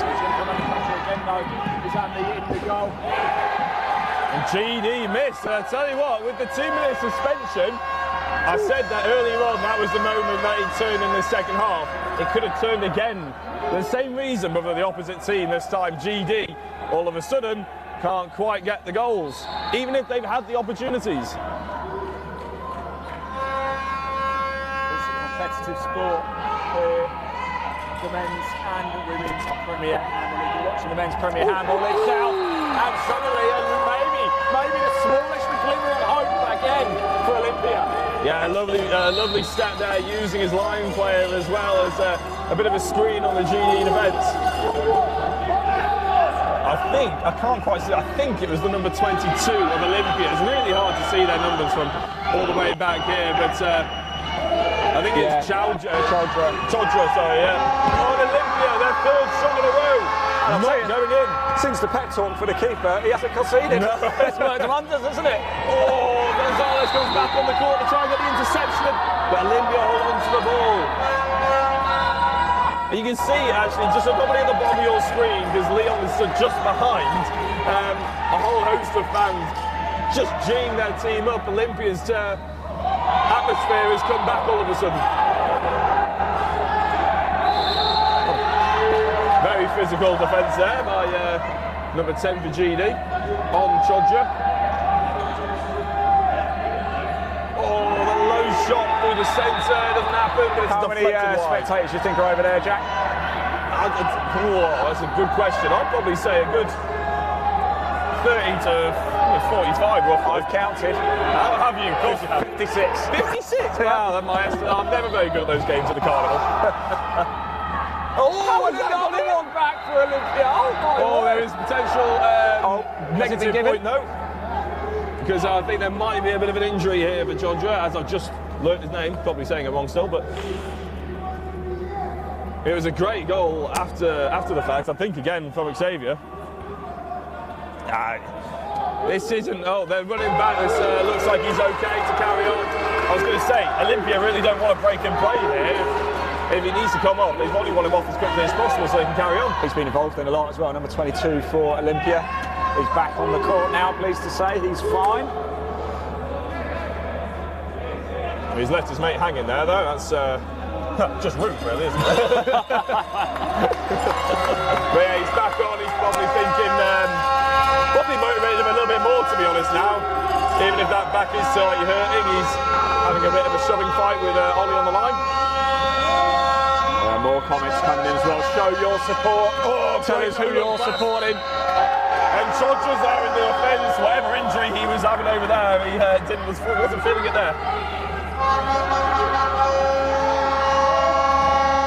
He's going to come under pressure again, though. He's in the goal. And GD missed. And I tell you what, with the 2-minute suspension, I said that earlier on, that was the moment that he turned in the second half. It could have turned again. The same reason, but for the opposite team this time, GD, all of a sudden, can't quite get the goals, even if they've had the opportunities. It's a competitive sport for the men's and women's Premier Handball League. You're watching the men's Premier Handball League South, and suddenly, maybe the smallest glimmer of hope again for Olympia. Yeah, lovely step there, using his line player as well as a bit of a screen on the GD defence. I can't quite see, I think it was the number 22 of Olympia. It's really hard to see their numbers from all the way back here, but I think it's Chodra, sorry, yeah. On Olympia, their third shot in a row. And Not going in. Since the pep talk for the keeper, he hasn't conceded. No. Best worked wonders, isn't it? Oh, Gonzalez comes back on the court to try and get the interception, but Olympia hold on to the ball. And you can see, actually, just probably at the bottom of your screen, because Leon is just behind, a whole host of fans just geeing their team up. Olympia's atmosphere has come back all of a sudden. Very physical defence there by number 10 for GD on Chodja. Oh, the low shot through the centre, doesn't happen, but it's How many spectators do you think are over there, Jack? That's a good question. I'd probably say a good 30 to 45 roughly. I've counted. How have you? Of course you have. 56. 56? Wow, I'm never very good at those games at the Carnival. Oh, and another one back for Olympia. Oh, my Oh, word. there is potential negative point, no. Because I think there might be a bit of an injury here for Chodra, as I've just learnt his name, probably saying it wrong still, but it was a great goal after the fact, I think, again, from Xavier. This isn't, they're running back, this looks like he's okay to carry on. I was going to say, Olympia really don't want to break and play here. If he needs to come off, they probably want him off as quickly as possible so they can carry on. He's been involved in a lot as well, number 22 for Olympia. He's back on the court now, pleased to say, he's fine. He's left his mate hanging there though, that's just rude really, isn't it? But yeah, he's back on, he's probably thinking, probably motivated him a little bit more to be honest now. Even if that back is slightly hurting, he's having a bit of a shoving fight with Ollie on the line. More comments coming in as well. Show your support. Oh, tell us who you're supporting. And Chodra's there in the offence. Whatever injury he was having over there, he wasn't feeling it there.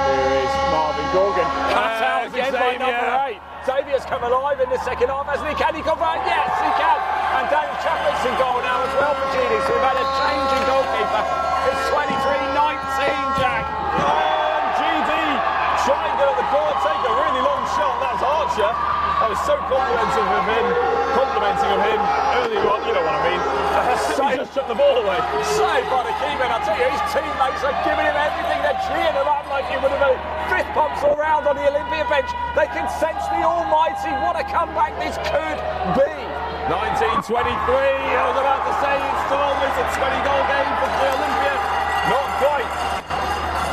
Here is Marvin Gorgon. Cut out again by number 8. Xavier's come alive in the second half, hasn't he? Can he convert? Yes, he can. And Daniel Chapman's in goal now as well for GD. So we've had a change in goalkeeper. It's 23-19, Jack. Trying to at the court, take a really long shot. That was Archer. I was so complimenting of him earlier on. You know what I mean? He just shut the ball away. Saved by the keeper. I tell you, his teammates are giving him everything. They're cheering him up like it would have been fifth pumps all round on the Olympia bench. They can sense the almighty. What a comeback this could be. 19-23. I was about to say it's still almost a 20-goal game for the Olympia. Not quite.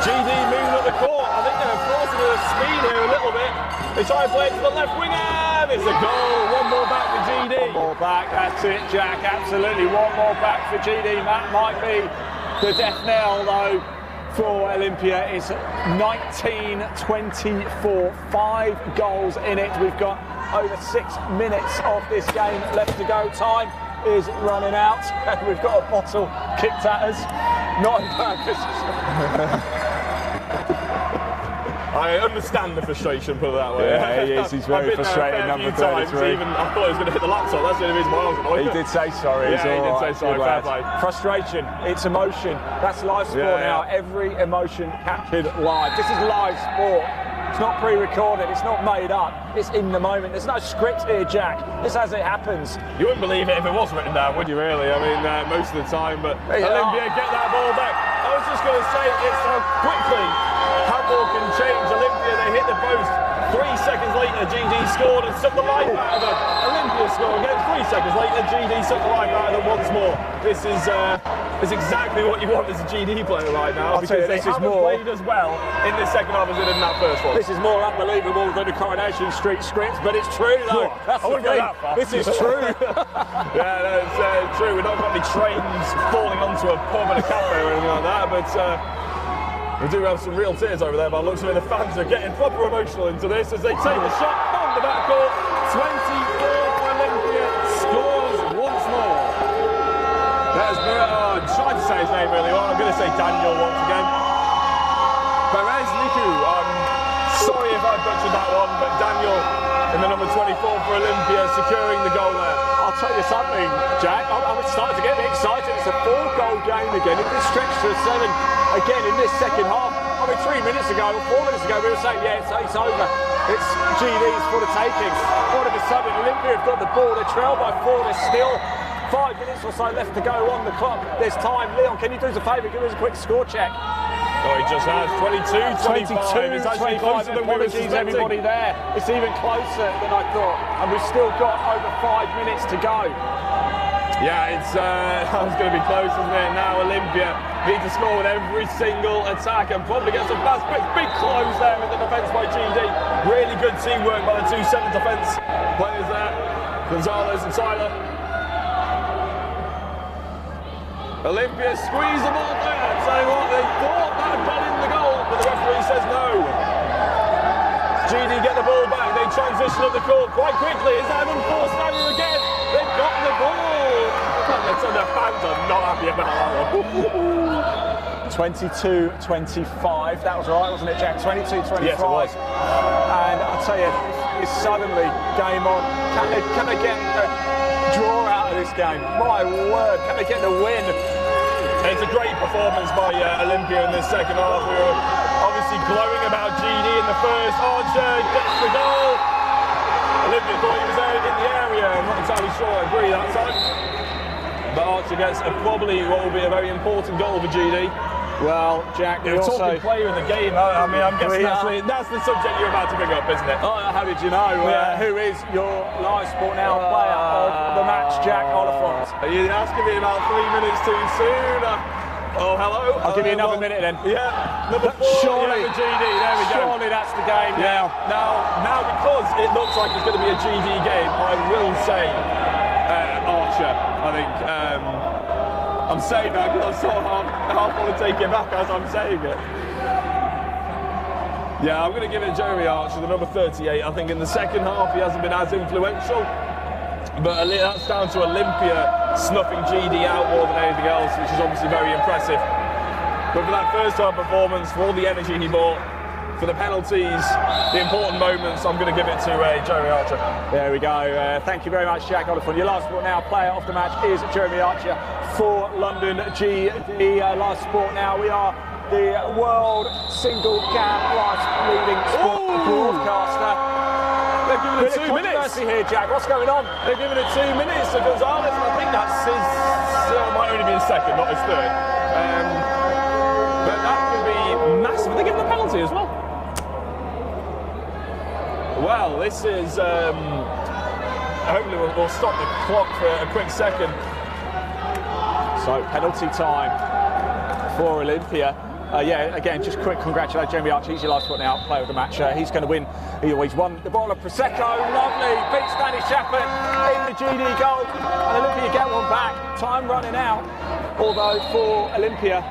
GD moving up the court. I think they're forcing the speed here a little bit. They try and play it to the left winger. There's a goal. One more back for GD. One more back. That's it, Jack. Absolutely. One more back for GD. That might be the death knell, though, for Olympia. It's 19-24. 5 goals in it. We've got over 6 minutes of this game left to go. Time is running out. We've got a bottle kicked at us. Not in purpose. I understand the frustration, put it that way. Yeah, he is. He's very frustrated, number 33. Even, I thought he was going to hit the laptop. That's the only reason why I was annoyed. He did say sorry. Yeah, he did say sorry. Fair play. Frustration. It's emotion. That's live sport now. Every emotion captured live. This is live sport. It's not pre-recorded. It's not made up. It's in the moment. There's no script here, Jack. This as it happens. You wouldn't believe it if it was written down, would you really? I mean, most of the time. But Olympia get that ball back. I was just going to say, it's how quickly handball can change. Olympia, they hit the post. 3 seconds later, GD scored and took the life out of them. Olympia score again. 3 seconds later, GD sucked the life out of them once more. This is exactly what you want as a GD player right now, because they haven't played as well in this second half as they did in that first one. This is more unbelievable than the Coronation Street script, but it's true though. That's I wouldn't go that far. This is true. Yeah, no, it's true. We're not got any trains falling onto a pub and a cafe or anything like that, but we do have some real tears over there by the looks of it. The fans are getting proper emotional into this as they take the shot on the backcourt. 24 for Olympia, scores once more. There's I'm trying to say his name really well. I'm going to say Daniel once again. Perez Niku. I'm sorry if I butchered that one, but Daniel in the number 24 for Olympia securing the goal there. I'll tell you something, Jack. I'm starting to get excited. It's a 4-goal game again. If this stretches to 7 again in this second half, I mean, 3 minutes ago or 4 minutes ago, we were saying, yeah, it's over. It's GD's for the taking. All of a sudden, Olympia have got the ball. They trail by 4. There's still 5 minutes or so left to go on the clock. There's time. Leon, can you do us a favour? Give us a quick score check. Oh, he just has 22, 25. It's actually closer than we were suspecting. Everybody there. It's even closer than I thought. And we've still got over 5 minutes to go. Yeah, it's going to be close, isn't it? Now Olympia need to score with every single attack and probably get some fast breaks. Big close there with the defence by GD. Really good teamwork by the two centre defence players there, Gonzalez and Tyler. Olympia squeeze the ball there. Tell you what, they thought that had gone in the goal, but the referee says no. GD get the ball back. They transition up the court quite quickly. Is that an unforced error again? They've got the ball. The fans are not happy about that one. 22-25. That was right, wasn't it, Jack? 22-25. Yes, it was. And I'll tell you, it's suddenly game on. Can they get a draw out of this game? My word, can they get the win? It's a great performance by Olympia in this second half. We were obviously glowing about GD in the first. Archer gets the goal. Olympia thought he was there in the area. I'm not entirely sure I agree that time. But Archer gets probably what will be a very important goal for GD. Well, Jack, you're talking player in the game. I mean, I'm guessing that's the subject you're about to bring up, isn't it? Oh, how did you know? Who is your live sport now player of the match, Jack Oliphant? Are you asking me about 3 minutes too soon? Oh, hello. I'll give you another minute then. Yeah, number 4. Surely, for GD. There we go. Surely that's the game now. Now, because it looks like it's going to be a GD game, I will say Archer. I think. I'm saying that because I sort of half want to take it back as I'm saying it. Yeah, I'm going to give it Jeremy Archer, the number 38. I think in the second half he hasn't been as influential, but that's down to Olympia snuffing GD out more than anything else, which is obviously very impressive. But for that first half performance, for all the energy he brought, for the penalties, the important moments, I'm going to give it to Jeremy Archer. There we go. Thank you very much, Jack Oliphant. Your last sport now player of the match is Jeremy Archer for London GD. Last sport now. We are the world single cam live leading sport broadcaster. They're giving it 2 minutes. Here, Jack. What's going on? They're giving it 2 minutes to Gonzalez, and I think that's his. Might only be his second, not his third. But that could be massive. They're giving the penalty as well. Well, this is. Hopefully, we'll stop the clock for a quick second. So, penalty time for Olympia. Yeah, again, just quick congratulate Jeremy Archer. He's your last sport now, player of the match. He's going to win. He's won the bottle of Prosecco. Lovely. Beats Danny Chappett in the GD goal. And Olympia get one back. Time running out. Although for Olympia.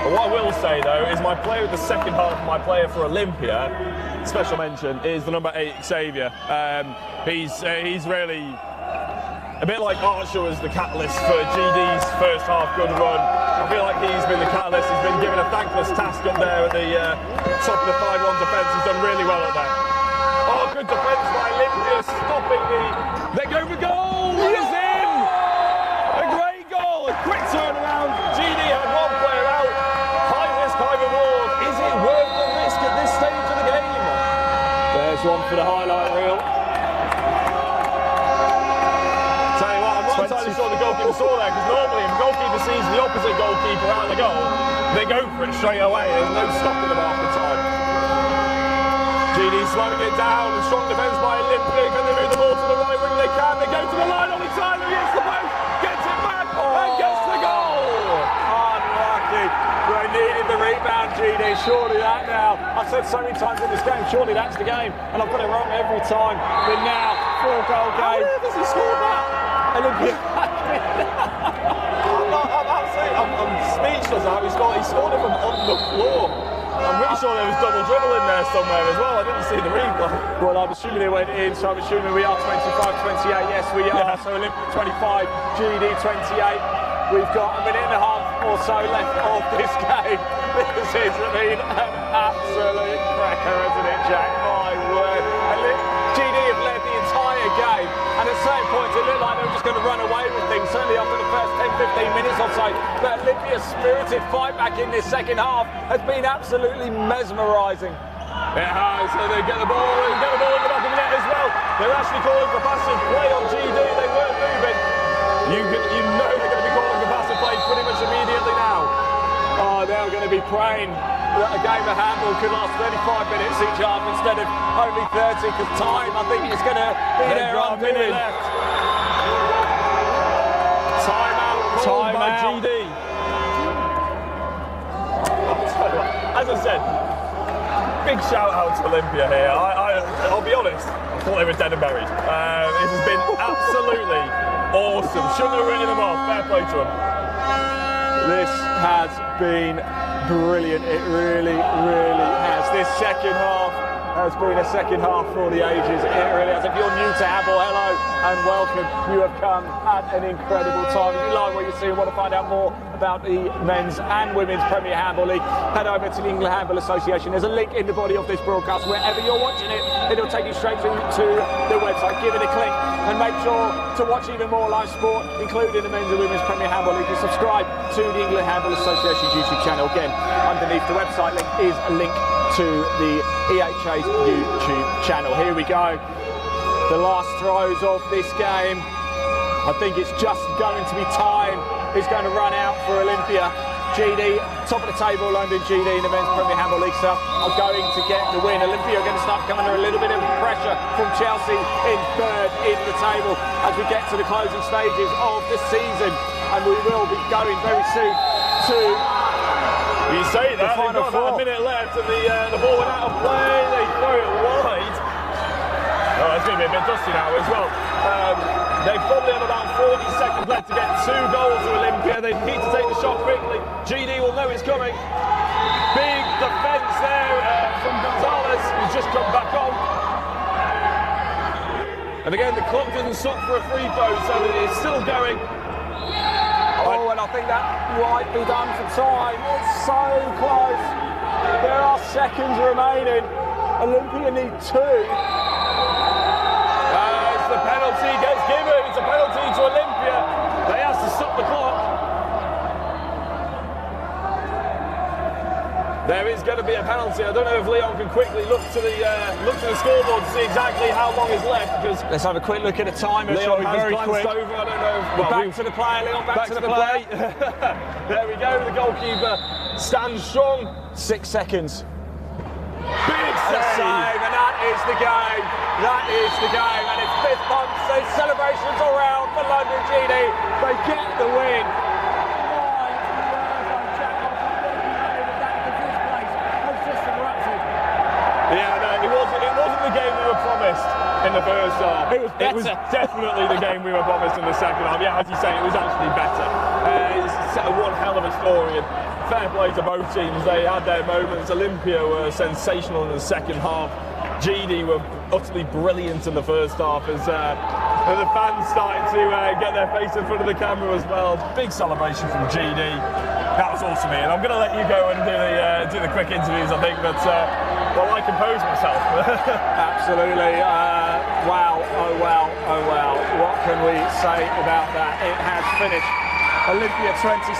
What I will say though is my player of the second half, my player for Olympia, special mention, is the number 8 Xavier. He's really a bit like Archer was the catalyst for GD's first half good run. I feel like he's been the catalyst. He's been given a thankless task up there at the top of the 5-1 defence. He's done really well up there. Oh, good defence by Olympia, stopping they go for goal. He's in. A great goal. A quick turnaround. GD had one player out. High risk, high reward. Is it worth the risk at this stage of the game? There's one for the highlight reel. Tell you what, I'm not entirely sure the goalkeeper saw that, because normally if the goalkeeper sees the opposite goalkeeper out of the goal, they go for it straight away. There's no stopping them half the time. GD slowing it down, and strong defence by Olympia. Olympia. Can they move the ball to the right wing? They can. They go to the line. Only Tyler hits the post, gets it back, and gets the goal. Unlucky. They needed the rebound, GD. Surely that now. I've said so many times in this game, surely that's the game. And I've got it wrong every time. But now, 4-goal game. How does he score that? Olympia. I'm speechless now. He scored it from on the floor. I'm pretty sure there was double dribble in there somewhere as well. I didn't see the replay. Well, I'm assuming it went in, so I'm assuming we are 25-28. Yes, we are. Yeah. So Olympia 25, GD 28. We've got a minute and a half or so left of this game. This has been an absolute cracker, isn't it, Jack? My word. GD have led the entire game, and at certain points it looked like they were just going to run away with things, certainly after the first 10-15 minutes or so. But Olympia's spirited fight back in this second half has been absolutely mesmerising. It has, so they get the ball in the back of the net as well. They're actually calling for passive play on GD, they weren't moving. You know they're going to be calling for passive play pretty much immediately now. Oh, they're going to be praying that a game of handball could last 35 minutes each half instead of only 30, because time, I think, is going to be there on a minute left. Timeout called by GD. As I said, big shout out to Olympia here. I'll be honest, I thought they were dead and buried. This has been absolutely awesome. Shouldn't have written them off. Fair play to them. This has been brilliant. It really, really has. This second half has been a second half for the ages. It really has. If you're new to Handball, hello and welcome. You have come at an incredible time. If you like what you see and want to find out more about the men's and women's Premier Handball League, head over to the England Handball Association. There's a link in the body of this broadcast. Wherever you're watching it, it'll take you straight to the website. Give it a click and make sure to watch even more live sport, including the men's and women's Premier Handball League, and subscribe to the England Handball Association's YouTube channel. Again, underneath the website link is a link to the EHA's YouTube channel. Here we go. The last throws of this game. I think it's just going to be time. It's going to run out for Olympia. GD, top of the table, London GD in the men's Premier Handball League stuff, are going to get the win. Olympia are going to start coming under a little bit of pressure from Chelsea in third in the table as we get to the closing stages of the season. And we will be going very soon to you say that, they've got about a minute left and the ball went out of play. They throw it wide. Oh, it's going to be a bit dusty now as well. They've probably have about 40 seconds left to get 2 goals to Olympia. They need to take the shot quickly. GD will know it's coming. Big defence there from Gonzalez, who's just come back on. And again, the clock doesn't stop for a free throw, so it's still going. Oh, and I think that might be done for time. It's so close. There are seconds remaining. Olympia need 2. As the penalty gets given, it's a penalty to Olympia. They have to stop the clock. There is going to be a penalty. I don't know if Leon can quickly look to the scoreboard to see exactly how long is left. Because let's have a quick look at the timer. Leon has very glanced quick. over. I don't know. Well, back to the play, Leon. Back to the play. There we go. The goalkeeper stands strong. 6 seconds. Big save. And that is the game. That is the game. And it's fifth month. So celebrations all round for London GD. They get the win. Yeah, no, it wasn't the game we were promised in the first half. It was definitely the game we were promised in the second half. Yeah, as you say, it was actually better. It's one hell of a story. And fair play to both teams. They had their moments. Olympia were sensational in the second half. GD were utterly brilliant in the first half as the fans started to get their face in front of the camera as well. Big celebration from GD. That was awesome, Ian. I'm going to let you go and do the quick interviews, I think, but well, I compose myself. Absolutely. Wow, oh wow, oh wow. What can we say about that? It has finished. Olympia 26,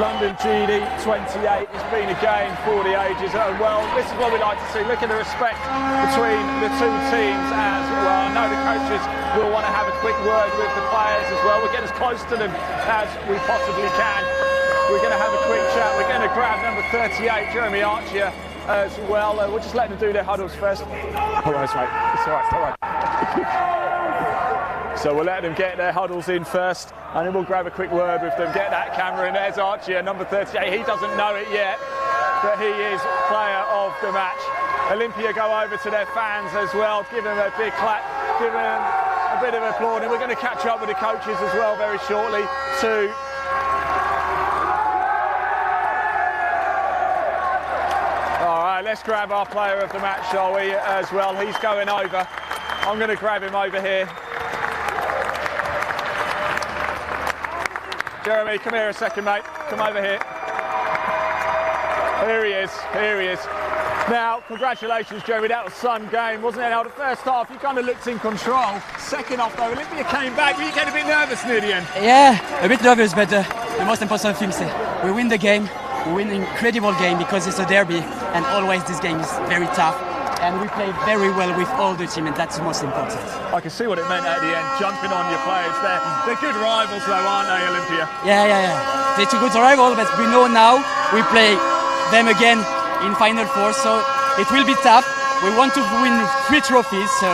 London GD 28. It's been a game for the ages. And well, this is what we like to see. Look at the respect between the two teams as well. I know the coaches will want to have a quick word with the players as well. We'll get as close to them as we possibly can. We're going to have a quick chat. We're going to grab number 38, Jeremy Archer, as well. We'll just let them do their huddles first. All right, mate. It's all right. It's all right. So we'll let them get their huddles in first, and then we'll grab a quick word with them. Get that camera in. There's Archie, number 38. He doesn't know it yet, but he is player of the match. Olympia go over to their fans as well. Give them a big clap. Give them a bit of applause. And we're going to catch up with the coaches as well very shortly too. All right, let's grab our player of the match, shall we, as well. He's going over. I'm going to grab him over here. Jeremy, come here a second, mate. Come over here. Here he is. Here he is. Now, congratulations, Jeremy. That was some game, wasn't it? Now, the first half, you kind of looked in control. Second half, though, Olympia came back. Were you getting a bit nervous near the end? Yeah, a bit nervous, but the most important thing is we win the game. We win an incredible game because it's a derby, and always this game is very tough. And we play very well with all the team, and that's the most important. I can see what it meant at the end, jumping on your players there. They're good rivals, though, aren't they, Olympia? Yeah. They're two good rivals, but we know now we play them again in Final Four, so it will be tough. We want to win 3 trophies, so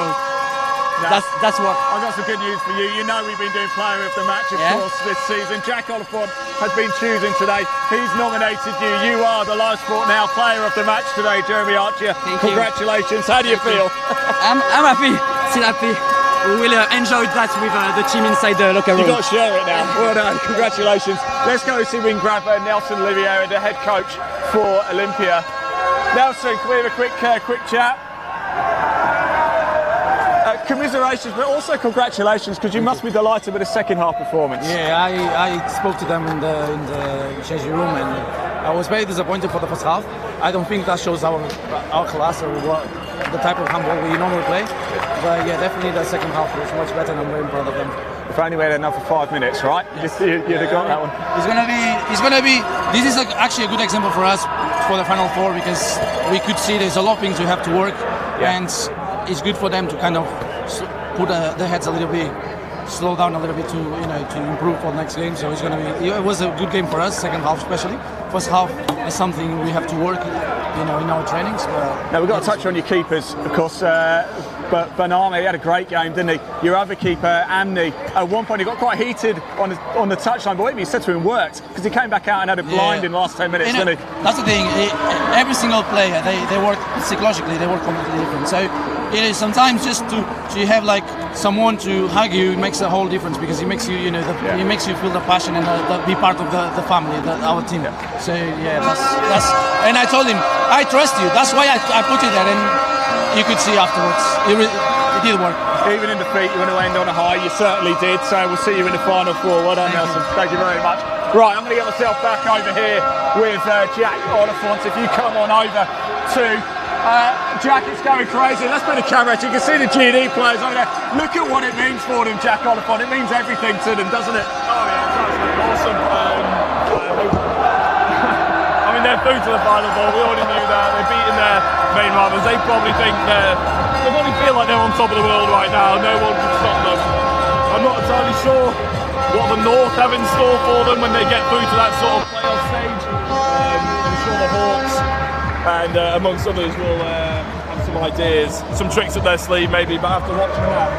that's what. I've got some good news for you. You know we've been doing player of the match, of course, this season. Jack Oliphant has been choosing today. He's nominated you. You are the Live Sport Now player of the match today, Jeremy Archer. Congratulations. How do you feel? I'm happy, still happy. We will enjoy that with the team inside the locker room. You've got to share it now. Well done. Congratulations. Let's go see if we can grab Nelson Olivier, the head coach for Olympia. Nelson, can we have a quick chat? Commiserations, but also congratulations, because you must be delighted with the second half performance. Yeah, I spoke to them in the changing room, and I was very disappointed for the first half. I don't think that shows our class or what the type of handball we normally play. But yeah, definitely the second half was much better, and I'm very proud of them. If only we had enough for 5 minutes, right? Yes. You'd have got that one. It's gonna be. This is actually a good example for us for the Final Four, because we could see there's a lot of things we have to work, and it's good for them to kind of put their heads a little bit, slow down a little bit to improve for the next game. So it's gonna be. It was a good game for us, second half especially. First half is something we have to work, in our trainings. But now we've got to touch on your keepers, of course. But Banami had a great game, didn't he? Your other keeper, Amni, at one point he got quite heated on the touchline, but what he said to him worked, because he came back out and had a blind in the last 10 minutes, didn't he? That's the thing. Every single player, they work psychologically. They work completely different. So it is sometimes just to have like someone to hug you makes a whole difference, because it makes you, it makes you feel the passion and be part of the family, our team. So yeah, that's. And I told him, I trust you. That's why I put it there, and you could see afterwards. It did work. Even in defeat, you want to end on a high. You certainly did. So we'll see you in the Final Four. Well done, Nelson. Thank you very much. Right, I'm going to get myself back over here with Jack Oliphant. If you come on over to Jack, it's going crazy. Let's put the camera. You can see the GD players over there. Look at what it means for them, Jack Oliphant. It means everything to them, doesn't it? Oh yeah, it's absolutely awesome. I mean, they're through to the Final Four. We already knew that. They've beaten their main rivals. They probably think they probably feel like they're on top of the world right now. No one can stop them. I'm not entirely sure what the North have in store for them when they get through to that sort of playoff stage. I'm sure the Hawks and amongst others will have some ideas, some tricks up their sleeve maybe, but after watching that,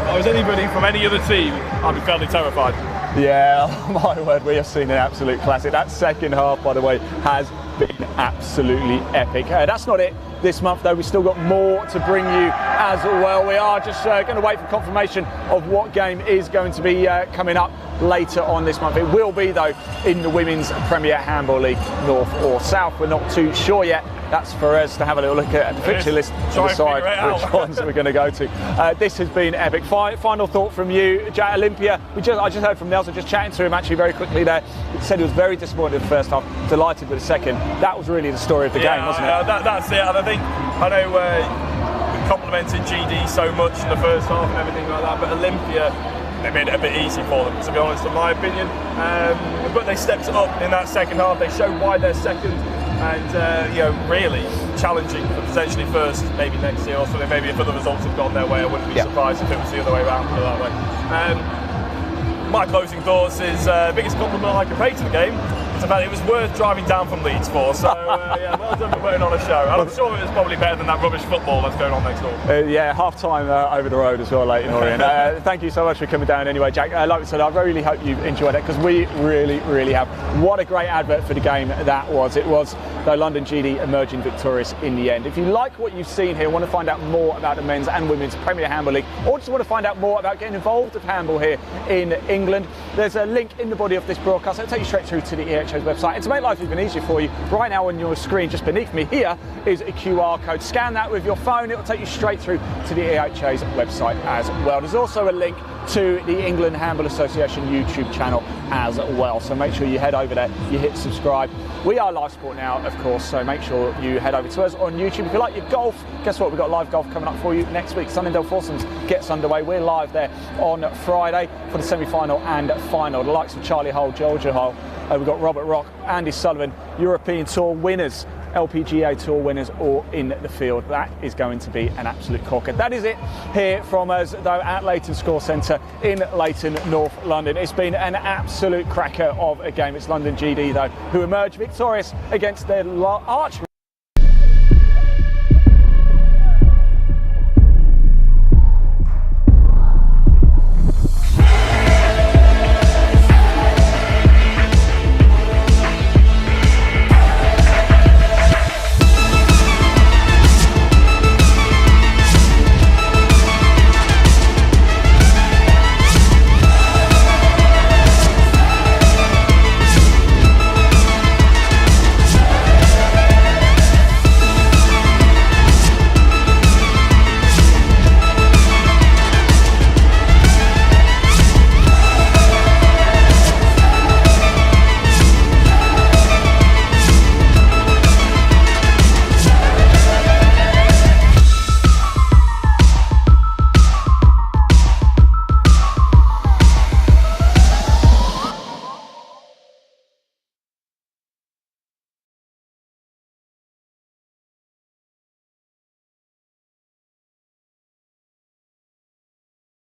if I was anybody from any other team, I'd be fairly terrified. Yeah, my word, we have seen an absolute classic. That second half, by the way, has been absolutely epic. That's not it this month, though. We've still got more to bring you as well. We are just going to wait for confirmation of what game is going to be coming up later on this month. It will be, though, in the Women's Premier Handball League, North or South. We're not too sure yet. That's for us to have a little look at the fixture list to decide which ones we're going to go to. This has been epic. Final thought from you, Jack. Olympia. I just heard from Nelson, just chatting to him actually very quickly there. He said he was very disappointed in the first half, delighted with the second. That was really the story of the game, wasn't it? That's it. And I know we complimented GD so much in the first half and everything like that, but Olympia, they made it a bit easy for them, to be honest, in my opinion. But they stepped it up in that second half. They showed why they're second, and really challenging for potentially first, maybe next year or something. Maybe if other results have gone their way, I wouldn't be surprised if it was the other way around, put it that way. My closing thoughts is biggest compliment I can pay to the game it was worth driving down from Leeds for. So yeah, well done for putting on a show. And I'm sure it was probably better than that rubbish football that's going on next door. Yeah, half time over the road as well, Leighton Orient. Thank you so much for coming down anyway, Jack. Like I said, I really hope you enjoyed it, because we really have. What a great advert for the game that was. It was the London GD emerging victorious in the end. If you like what you've seen here, want to find out more about the men's and women's Premier Handball League, or just want to find out more about getting involved with handball here in England, there's a link in the body of this broadcast. It'll take you straight through to the EHO's website. And to make life even easier for you, right now on your screen just beneath me here is a QR code. Scan that with your phone, it'll take you straight through to the EHO's website as well. There's also a link to the England Handball Association YouTube channel as well, so make sure you head over there, you hit subscribe. We are Live Sport now, of course, so make sure you head over to us on YouTube. If you like your golf, guess what, we've got live golf coming up for you next week. Sunningdale Foursomes gets underway. We're live there on Friday for the semi-final and final. The likes of Charlie Hull, Georgia Hull, we've got Robert Rock, Andy Sullivan, European Tour winners, LPGA Tour winners all in the field. That is going to be an absolute corker. That is it here from us, though, at Leighton Score Centre in Leighton, North London. It's been an absolute cracker of a game. It's London GD, though, who emerged victorious against their arch